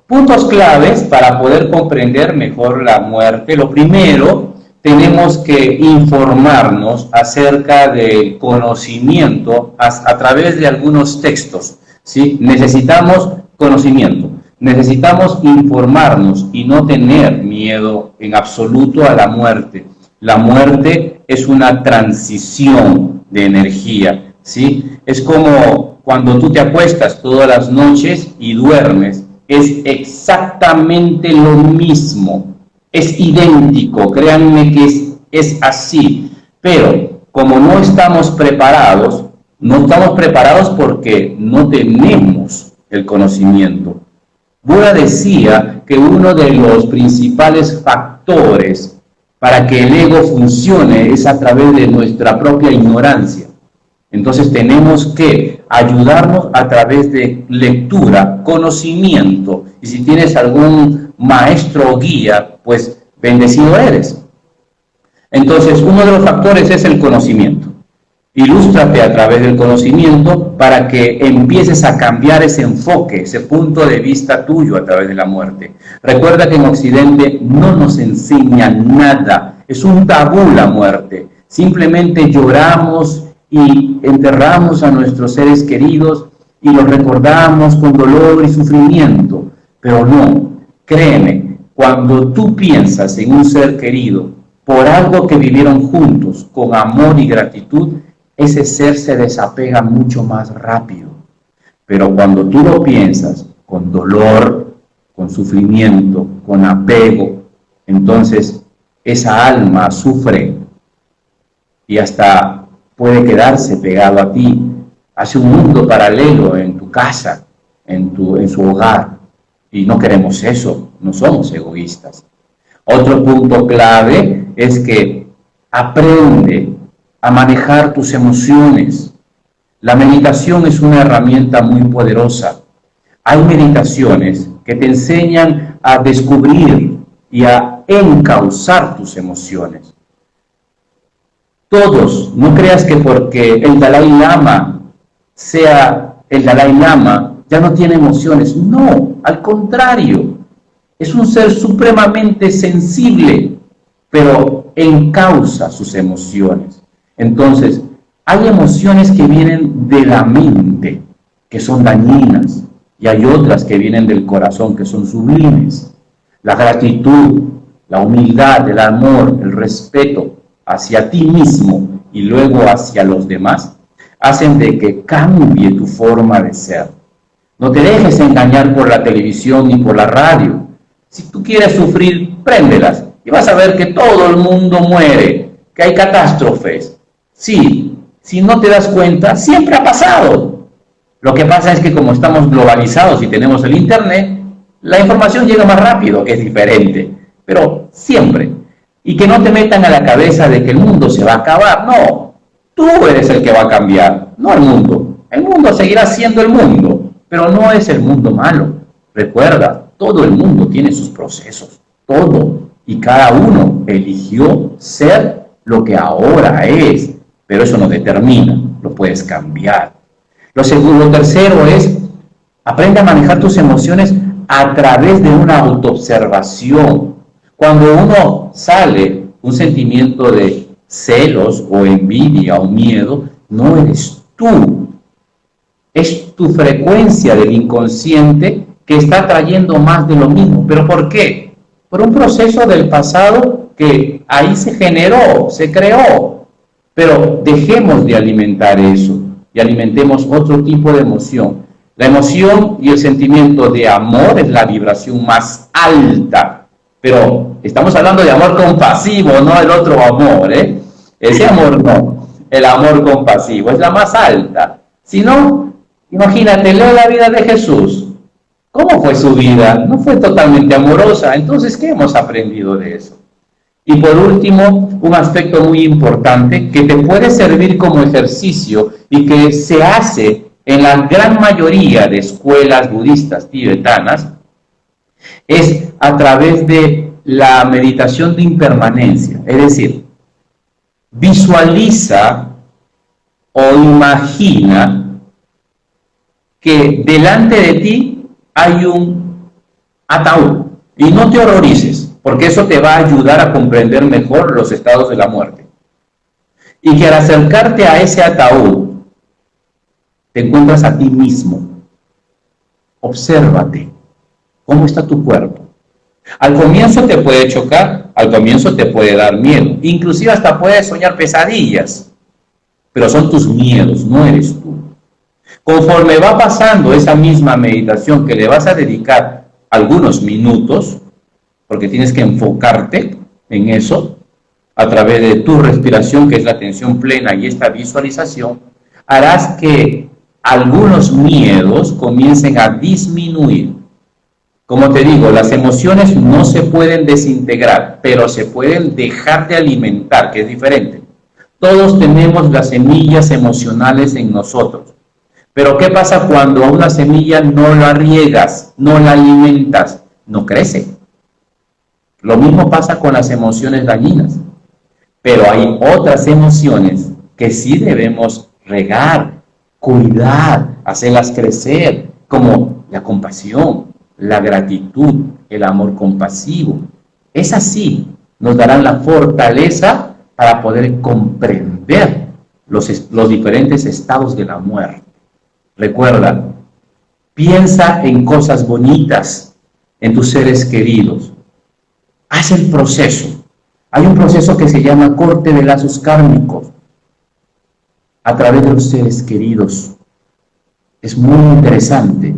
puntos claves para poder comprender mejor la muerte. Lo primero, tenemos que informarnos acerca del conocimiento a través de algunos textos. ¿Sí? Necesitamos conocimiento, necesitamos informarnos y no tener miedo en absoluto a la muerte. La muerte es una transición de energía, ¿sí? Es como cuando tú te acuestas todas las noches y duermes, es exactamente lo mismo, es idéntico, créanme que es así, pero como no estamos preparados porque no tenemos el conocimiento. Buda decía que uno de los principales factores para que el ego funcione es a través de nuestra propia ignorancia. Entonces tenemos que ayudarnos a través de lectura, conocimiento, y si tienes algún maestro o guía, pues bendecido eres. Entonces, uno de los factores es el conocimiento. Ilústrate a través del conocimiento para que empieces a cambiar ese enfoque, ese punto de vista tuyo a través de la muerte. Recuerda que en Occidente no nos enseña nada, es un tabú la muerte. Simplemente lloramos y enterramos a nuestros seres queridos y los recordamos con dolor y sufrimiento. Pero no, créeme, cuando tú piensas en un ser querido por algo que vivieron juntos, con amor y gratitud, ese ser se desapega mucho más rápido. Pero cuando tú lo piensas con dolor, con sufrimiento, con apego, entonces esa alma sufre y hasta puede quedarse pegado a ti. Hace un mundo paralelo en tu casa, en su hogar. Y no queremos eso, no somos egoístas. Otro punto clave es que aprende a manejar tus emociones. La meditación es una herramienta muy poderosa. Hay meditaciones que te enseñan a descubrir y a encauzar tus emociones. Todos, no creas que porque el Dalai Lama sea el Dalai Lama, ya no tiene emociones. No, al contrario, es un ser supremamente sensible, pero encausa sus emociones. Entonces, hay emociones que vienen de la mente, que son dañinas, y hay otras que vienen del corazón, que son sublimes. La gratitud, la humildad, el amor, el respeto hacia ti mismo y luego hacia los demás, hacen de que cambie tu forma de ser. No te dejes engañar por la televisión ni por la radio. Si tú quieres sufrir, préndelas y vas a ver que todo el mundo muere, que hay catástrofes. Sí, si no te das cuenta, siempre ha pasado. Lo que pasa es que como estamos globalizados y tenemos el internet, la información llega más rápido, es diferente, pero siempre. Y que no te metan a la cabeza de que el mundo se va a acabar, no. Tú eres el que va a cambiar, no el mundo. El mundo seguirá siendo el mundo, pero no es el mundo malo. Recuerda, todo el mundo tiene sus procesos, todo. Y cada uno eligió ser lo que ahora es, pero eso no determina, lo puedes cambiar. Lo tercero es, aprende a manejar tus emociones a través de una autoobservación. Cuando uno sale un sentimiento de celos o envidia o miedo, no eres tú. Es tu frecuencia del inconsciente que está trayendo más de lo mismo. ¿Pero por qué? Por un proceso del pasado que ahí se generó, se creó. Pero dejemos de alimentar eso y alimentemos otro tipo de emoción. La emoción y el sentimiento de amor es la vibración más alta Pero estamos hablando de amor compasivo, no el otro amor, ¿eh? Ese amor no, el amor compasivo es la más alta. Si no, imagínate, lee la vida de Jesús. ¿Cómo fue su vida? No fue totalmente amorosa. Entonces, ¿qué hemos aprendido de eso? Y por último, un aspecto muy importante que te puede servir como ejercicio y que se hace en la gran mayoría de escuelas budistas tibetanas, es a través de la meditación de impermanencia. Es decir, visualiza o imagina que delante de ti hay un ataúd y no te horrorices, porque eso te va a ayudar a comprender mejor los estados de la muerte. Y que al acercarte a ese ataúd, te encuentras a ti mismo. Obsérvate. ¿Cómo está tu cuerpo? Al comienzo te puede chocar, al comienzo te puede dar miedo, inclusive hasta puedes soñar pesadillas, pero son tus miedos, no eres tú. Conforme va pasando esa misma meditación que le vas a dedicar algunos minutos, porque tienes que enfocarte en eso, a través de tu respiración, que es la atención plena, y esta visualización, harás que algunos miedos comiencen a disminuir. Como te digo, las emociones no se pueden desintegrar, pero se pueden dejar de alimentar, que es diferente. Todos tenemos las semillas emocionales en nosotros. Pero ¿qué pasa cuando a una semilla no la riegas, no la alimentas? No crece. Lo mismo pasa con las emociones dañinas. Pero hay otras emociones que sí debemos regar, cuidar, hacerlas crecer, como la compasión, la gratitud, el amor compasivo. Es así, nos darán la fortaleza para poder comprender los diferentes estados de la muerte. Recuerda, piensa en cosas bonitas, en tus seres queridos. Haz el proceso. Hay un proceso que se llama corte de lazos kármicos a través de los seres queridos. Es muy interesante.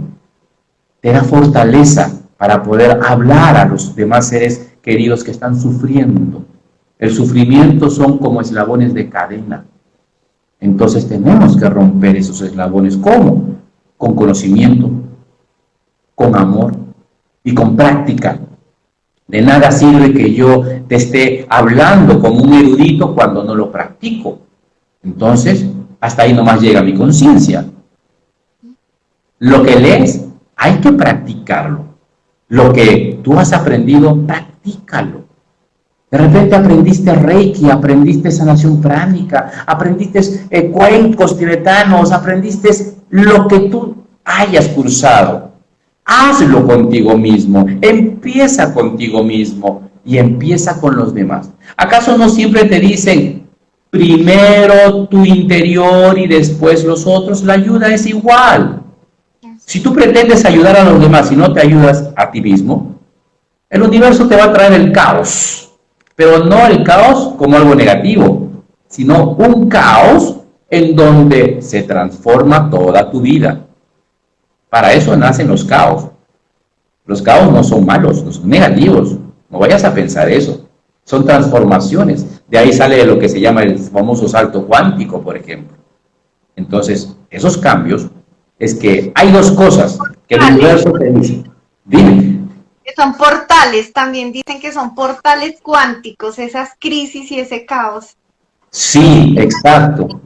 Te da fortaleza para poder hablar a los demás seres queridos que están sufriendo. El sufrimiento son como eslabones de cadena. Entonces tenemos que romper esos eslabones. ¿Cómo? Con conocimiento, con amor y con práctica. De nada sirve que yo te esté hablando como un erudito cuando no lo practico. Entonces, hasta ahí nomás llega mi conciencia. Lo que lees, hay que practicarlo. Lo que tú has aprendido, practícalo. De repente aprendiste Reiki, aprendiste sanación pránica, aprendiste cuencos tibetanos, aprendiste lo que tú hayas cursado. Hazlo contigo mismo, empieza contigo mismo y empieza con los demás. ¿Acaso no siempre te dicen, primero tu interior y después los otros? La ayuda es igual. Si tú pretendes ayudar a los demás y no te ayudas a ti mismo, el universo te va a traer el caos. Pero no el caos como algo negativo, sino un caos en donde se transforma toda tu vida. Para eso nacen los caos. Los caos no son malos, no son negativos. No vayas a pensar eso. Son transformaciones. De ahí sale lo que se llama el famoso salto cuántico, por ejemplo. Entonces, esos cambios es que hay dos cosas que el universo te dice. Dime. Que son portales, también dicen que son portales cuánticos, esas crisis y ese caos. Sí, exacto.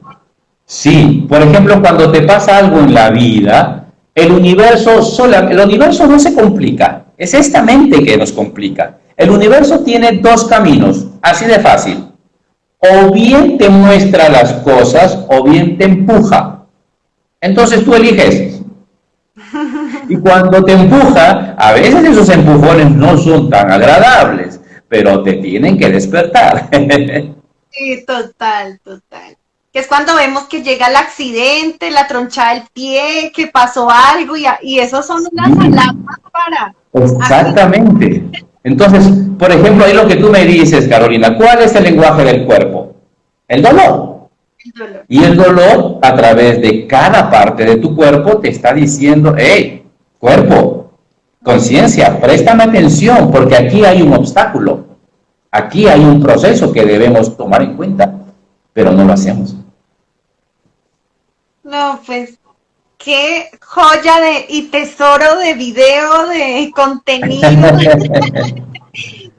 Sí, por ejemplo, cuando te pasa algo en la vida, el universo no se complica, es esta mente que nos complica. El universo tiene dos caminos, así de fácil. O bien te muestra las cosas, o bien te empuja. Entonces tú eliges. Y cuando te empuja, a veces esos empujones no son tan agradables, pero te tienen que despertar. Sí, total. Que es cuando vemos que llega el accidente, la tronchada del pie, que pasó algo y esos son unas alarmas para... Exactamente. Entonces, por ejemplo, ahí lo que tú me dices, Carolina, ¿cuál es el lenguaje del cuerpo? El dolor. Y el dolor, a través de cada parte de tu cuerpo, te está diciendo, hey, cuerpo, Conciencia, préstame atención, porque aquí hay un obstáculo, aquí hay un proceso que debemos tomar en cuenta, pero no lo hacemos. No, pues qué joya y tesoro de video, de contenido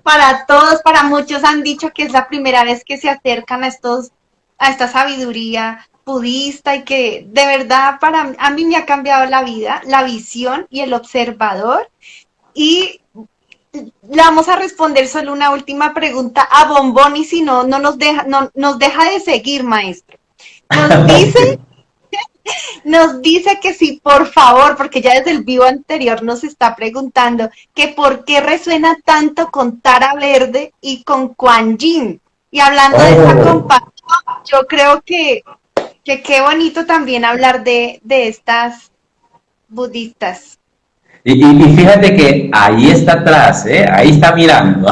para todos, para muchos han dicho que es la primera vez que se acercan a esta sabiduría budista y que de verdad a mí me ha cambiado la vida, la visión y el observador. Y le vamos a responder solo una última pregunta a Bombón y si no, nos deja de seguir, maestro. Nos dice Nos dice que sí, por favor, porque ya desde el vivo anterior nos está preguntando que por qué resuena tanto con Tara Verde y con Kuan Yin. Y hablando de esta Oh. compasión, yo creo que qué bonito también hablar de estas budistas. Y fíjate que ahí está atrás, ¿eh? Ahí está mirando.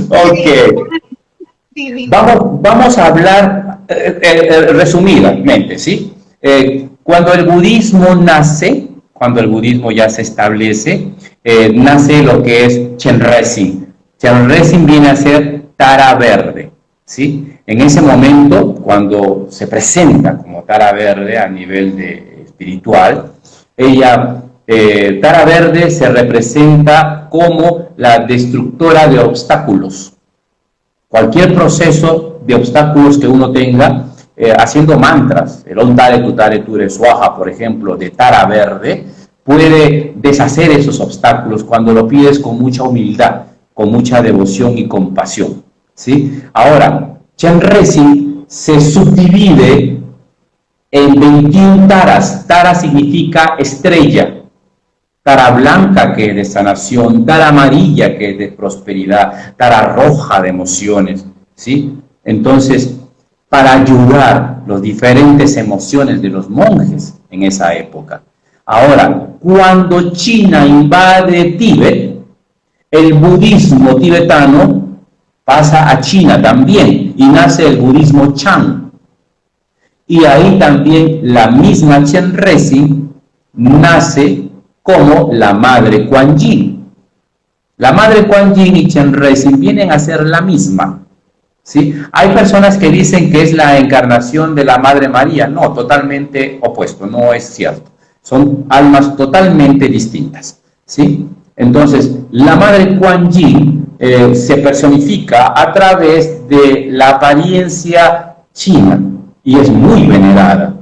Ok, vamos a hablar resumidamente, ¿sí? Cuando el budismo nace, cuando el budismo ya se establece, nace lo que es Chenrezig. Chenrezig viene a ser Tara Verde, ¿sí? En ese momento, cuando se presenta como Tara Verde a nivel espiritual, ella, Tara Verde, se representa como la destructora de obstáculos. Cualquier proceso de obstáculos que uno tenga, haciendo mantras, el Om Tare Tutare Ture Swaha, por ejemplo, de Tara Verde, puede deshacer esos obstáculos cuando lo pides con mucha humildad, con mucha devoción y compasión, ¿sí? Ahora, Chenrezig se subdivide en 21 taras. Tara significa estrella. Tara blanca, que es de sanación, tara amarilla, que es de prosperidad, tara roja de emociones, ¿sí? Entonces, para ayudar las diferentes emociones de los monjes en esa época. Ahora, cuando China invade Tíbet, el budismo tibetano pasa a China también y nace el budismo Chan. Y ahí también la misma Chenrezig nace como la madre Kuan Yin. La madre Kuan Yin y Chenrezig vienen a ser la misma, ¿sí? Hay personas que dicen que es la encarnación de la Madre María. No, totalmente opuesto, no es cierto. Son almas totalmente distintas, ¿sí? Entonces, la madre Kuan Yin se personifica a través de la apariencia china y es muy venerada.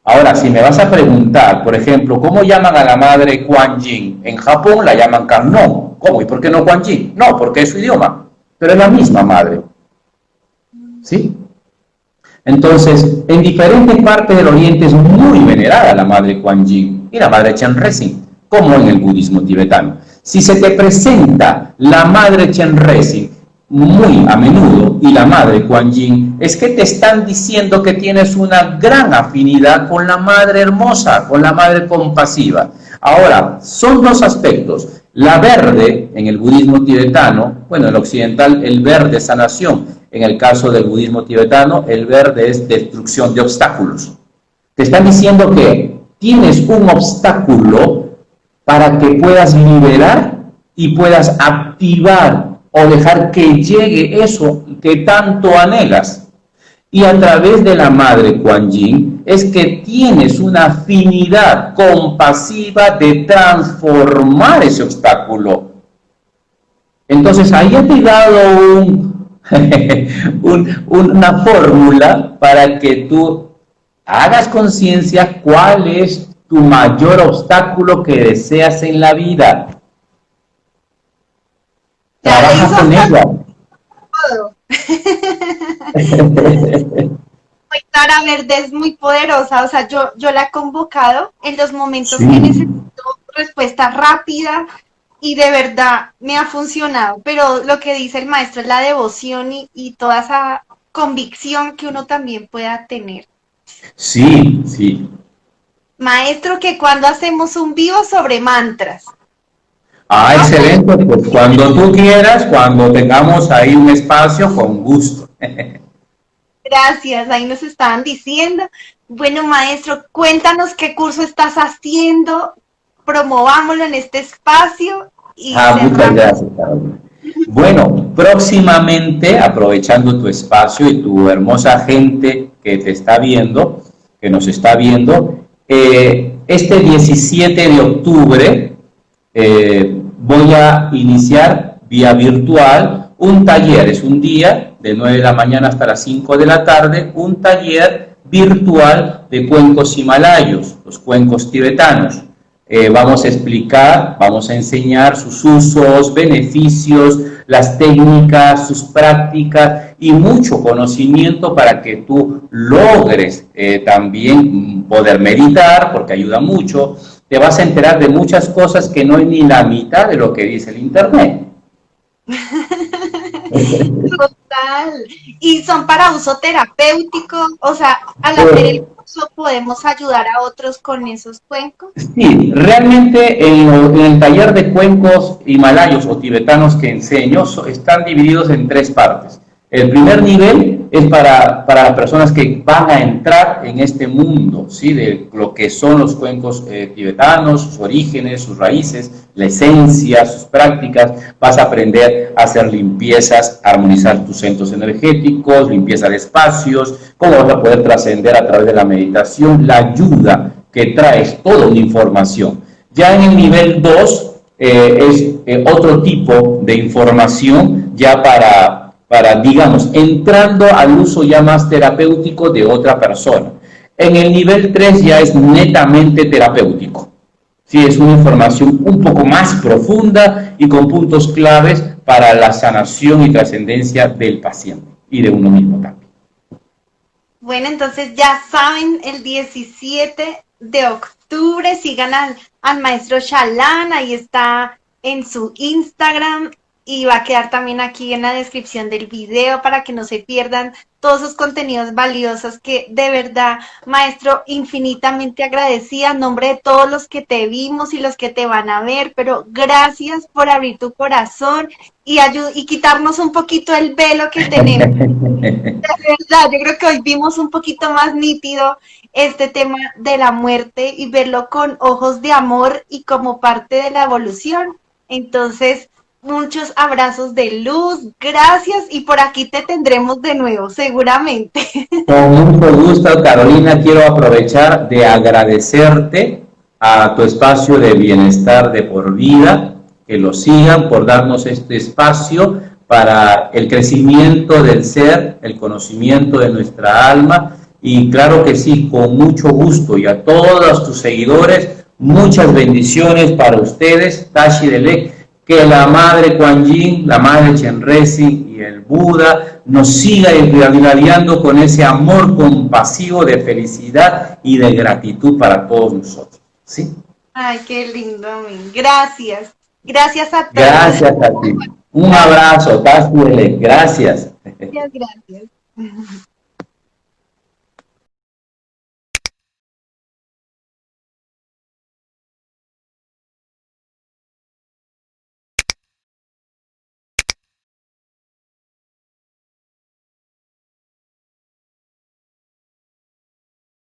Ahora, si me vas a preguntar, por ejemplo, ¿cómo llaman a la madre Kuan Yin? En Japón la llaman Kannon. ¿Cómo? ¿Y por qué no Kuan Yin? No, porque es su idioma, pero es la misma madre. ¿Sí? Entonces, en diferentes partes del Oriente es muy venerada la madre Kuan Yin y la madre Chenrezig, como en el budismo tibetano. Si se te presenta la madre Chenrezig muy a menudo y la madre Kuan Yin, es que te están diciendo que tienes una gran afinidad con la madre hermosa, con la madre compasiva. Ahora, son dos aspectos. La verde, en el budismo tibetano, bueno, en el occidental, el verde es sanación. En el caso del budismo tibetano, el verde es destrucción de obstáculos. Te están diciendo que tienes un obstáculo para que puedas liberar y puedas activar o dejar que llegue eso que tanto anhelas. Y a través de la madre Kuan Yin es que tienes una afinidad compasiva de transformar ese obstáculo. Entonces ahí te he dado una fórmula para que tú hagas conciencia cuál es tu mayor obstáculo que deseas en la vida. Trabaja con ella. Tara Verde es muy poderosa, o sea, yo la he convocado en los momentos Sí. que necesito respuesta rápida y de verdad me ha funcionado, pero lo que dice el maestro es la devoción y toda esa convicción que uno también pueda tener. Sí, sí. Maestro, que cuando hacemos un vivo sobre mantras. Ah, No, excelente. Pues cuando tú quieras, cuando tengamos ahí un espacio, con gusto. gracias, ahí nos estaban diciendo. Bueno, maestro, cuéntanos qué curso estás haciendo, promovámoslo en este espacio y Muchas cerramos. gracias, Carolina. Bueno, próximamente, aprovechando tu espacio y tu hermosa gente que te está viendo, que nos está viendo, este 17 de octubre voy a iniciar vía virtual un taller, es un día de 9 de la mañana hasta las 5 de la tarde, un taller virtual de cuencos himalayos, los cuencos tibetanos. Vamos a explicar, vamos a enseñar sus usos, beneficios, las técnicas, sus prácticas y mucho conocimiento para que tú logres también poder meditar, porque ayuda mucho. Te vas a enterar de muchas cosas que no es ni la mitad de lo que dice el internet. Total. Y son para uso terapéutico, o sea, al hacer el curso podemos ayudar a otros con esos cuencos. Sí, realmente en el taller de cuencos himalayos o tibetanos que enseño están divididos en tres partes. El primer nivel es para las personas que van a entrar en este mundo, ¿sí? De lo que son los cuencos tibetanos, sus orígenes, sus raíces, la esencia, sus prácticas. Vas a aprender a hacer limpiezas, armonizar tus centros energéticos, limpieza de espacios, cómo vas a poder trascender a través de la meditación, la ayuda que traes toda una información. Ya en el nivel 2 es otro tipo de información ya para, digamos, entrando al uso ya más terapéutico de otra persona. En el nivel 3 ya es netamente terapéutico. Sí, es una información un poco más profunda y con puntos claves para la sanación y trascendencia del paciente y de uno mismo también. Bueno, entonces ya saben, el 17 de octubre sigan al maestro Shalan, ahí está en su Instagram y va a quedar también aquí en la descripción del video para que no se pierdan todos esos contenidos valiosos que de verdad, maestro, infinitamente agradecida en nombre de todos los que te vimos y los que te van a ver, pero gracias por abrir tu corazón y quitarnos un poquito el velo que tenemos. De verdad, yo creo que hoy vimos un poquito más nítido este tema de la muerte y verlo con ojos de amor y como parte de la evolución. Entonces, muchos abrazos de luz, gracias y por aquí te tendremos de nuevo, seguramente. Con mucho gusto, Carolina, quiero aprovechar de agradecerte a tu espacio de bienestar de por vida, que lo sigan por darnos este espacio para el crecimiento del ser, el conocimiento de nuestra alma y claro que sí, con mucho gusto y a todos tus seguidores, muchas bendiciones para ustedes, Tashi Delek, que la Madre Kuan Yin, la Madre Chenrezig y el Buda nos siga irradiando con ese amor compasivo de felicidad y de gratitud para todos nosotros. ¿Sí? Ay, qué lindo, gracias. Gracias a todos. Gracias a ti. Un abrazo, Tashi Delek. Gracias. Gracias.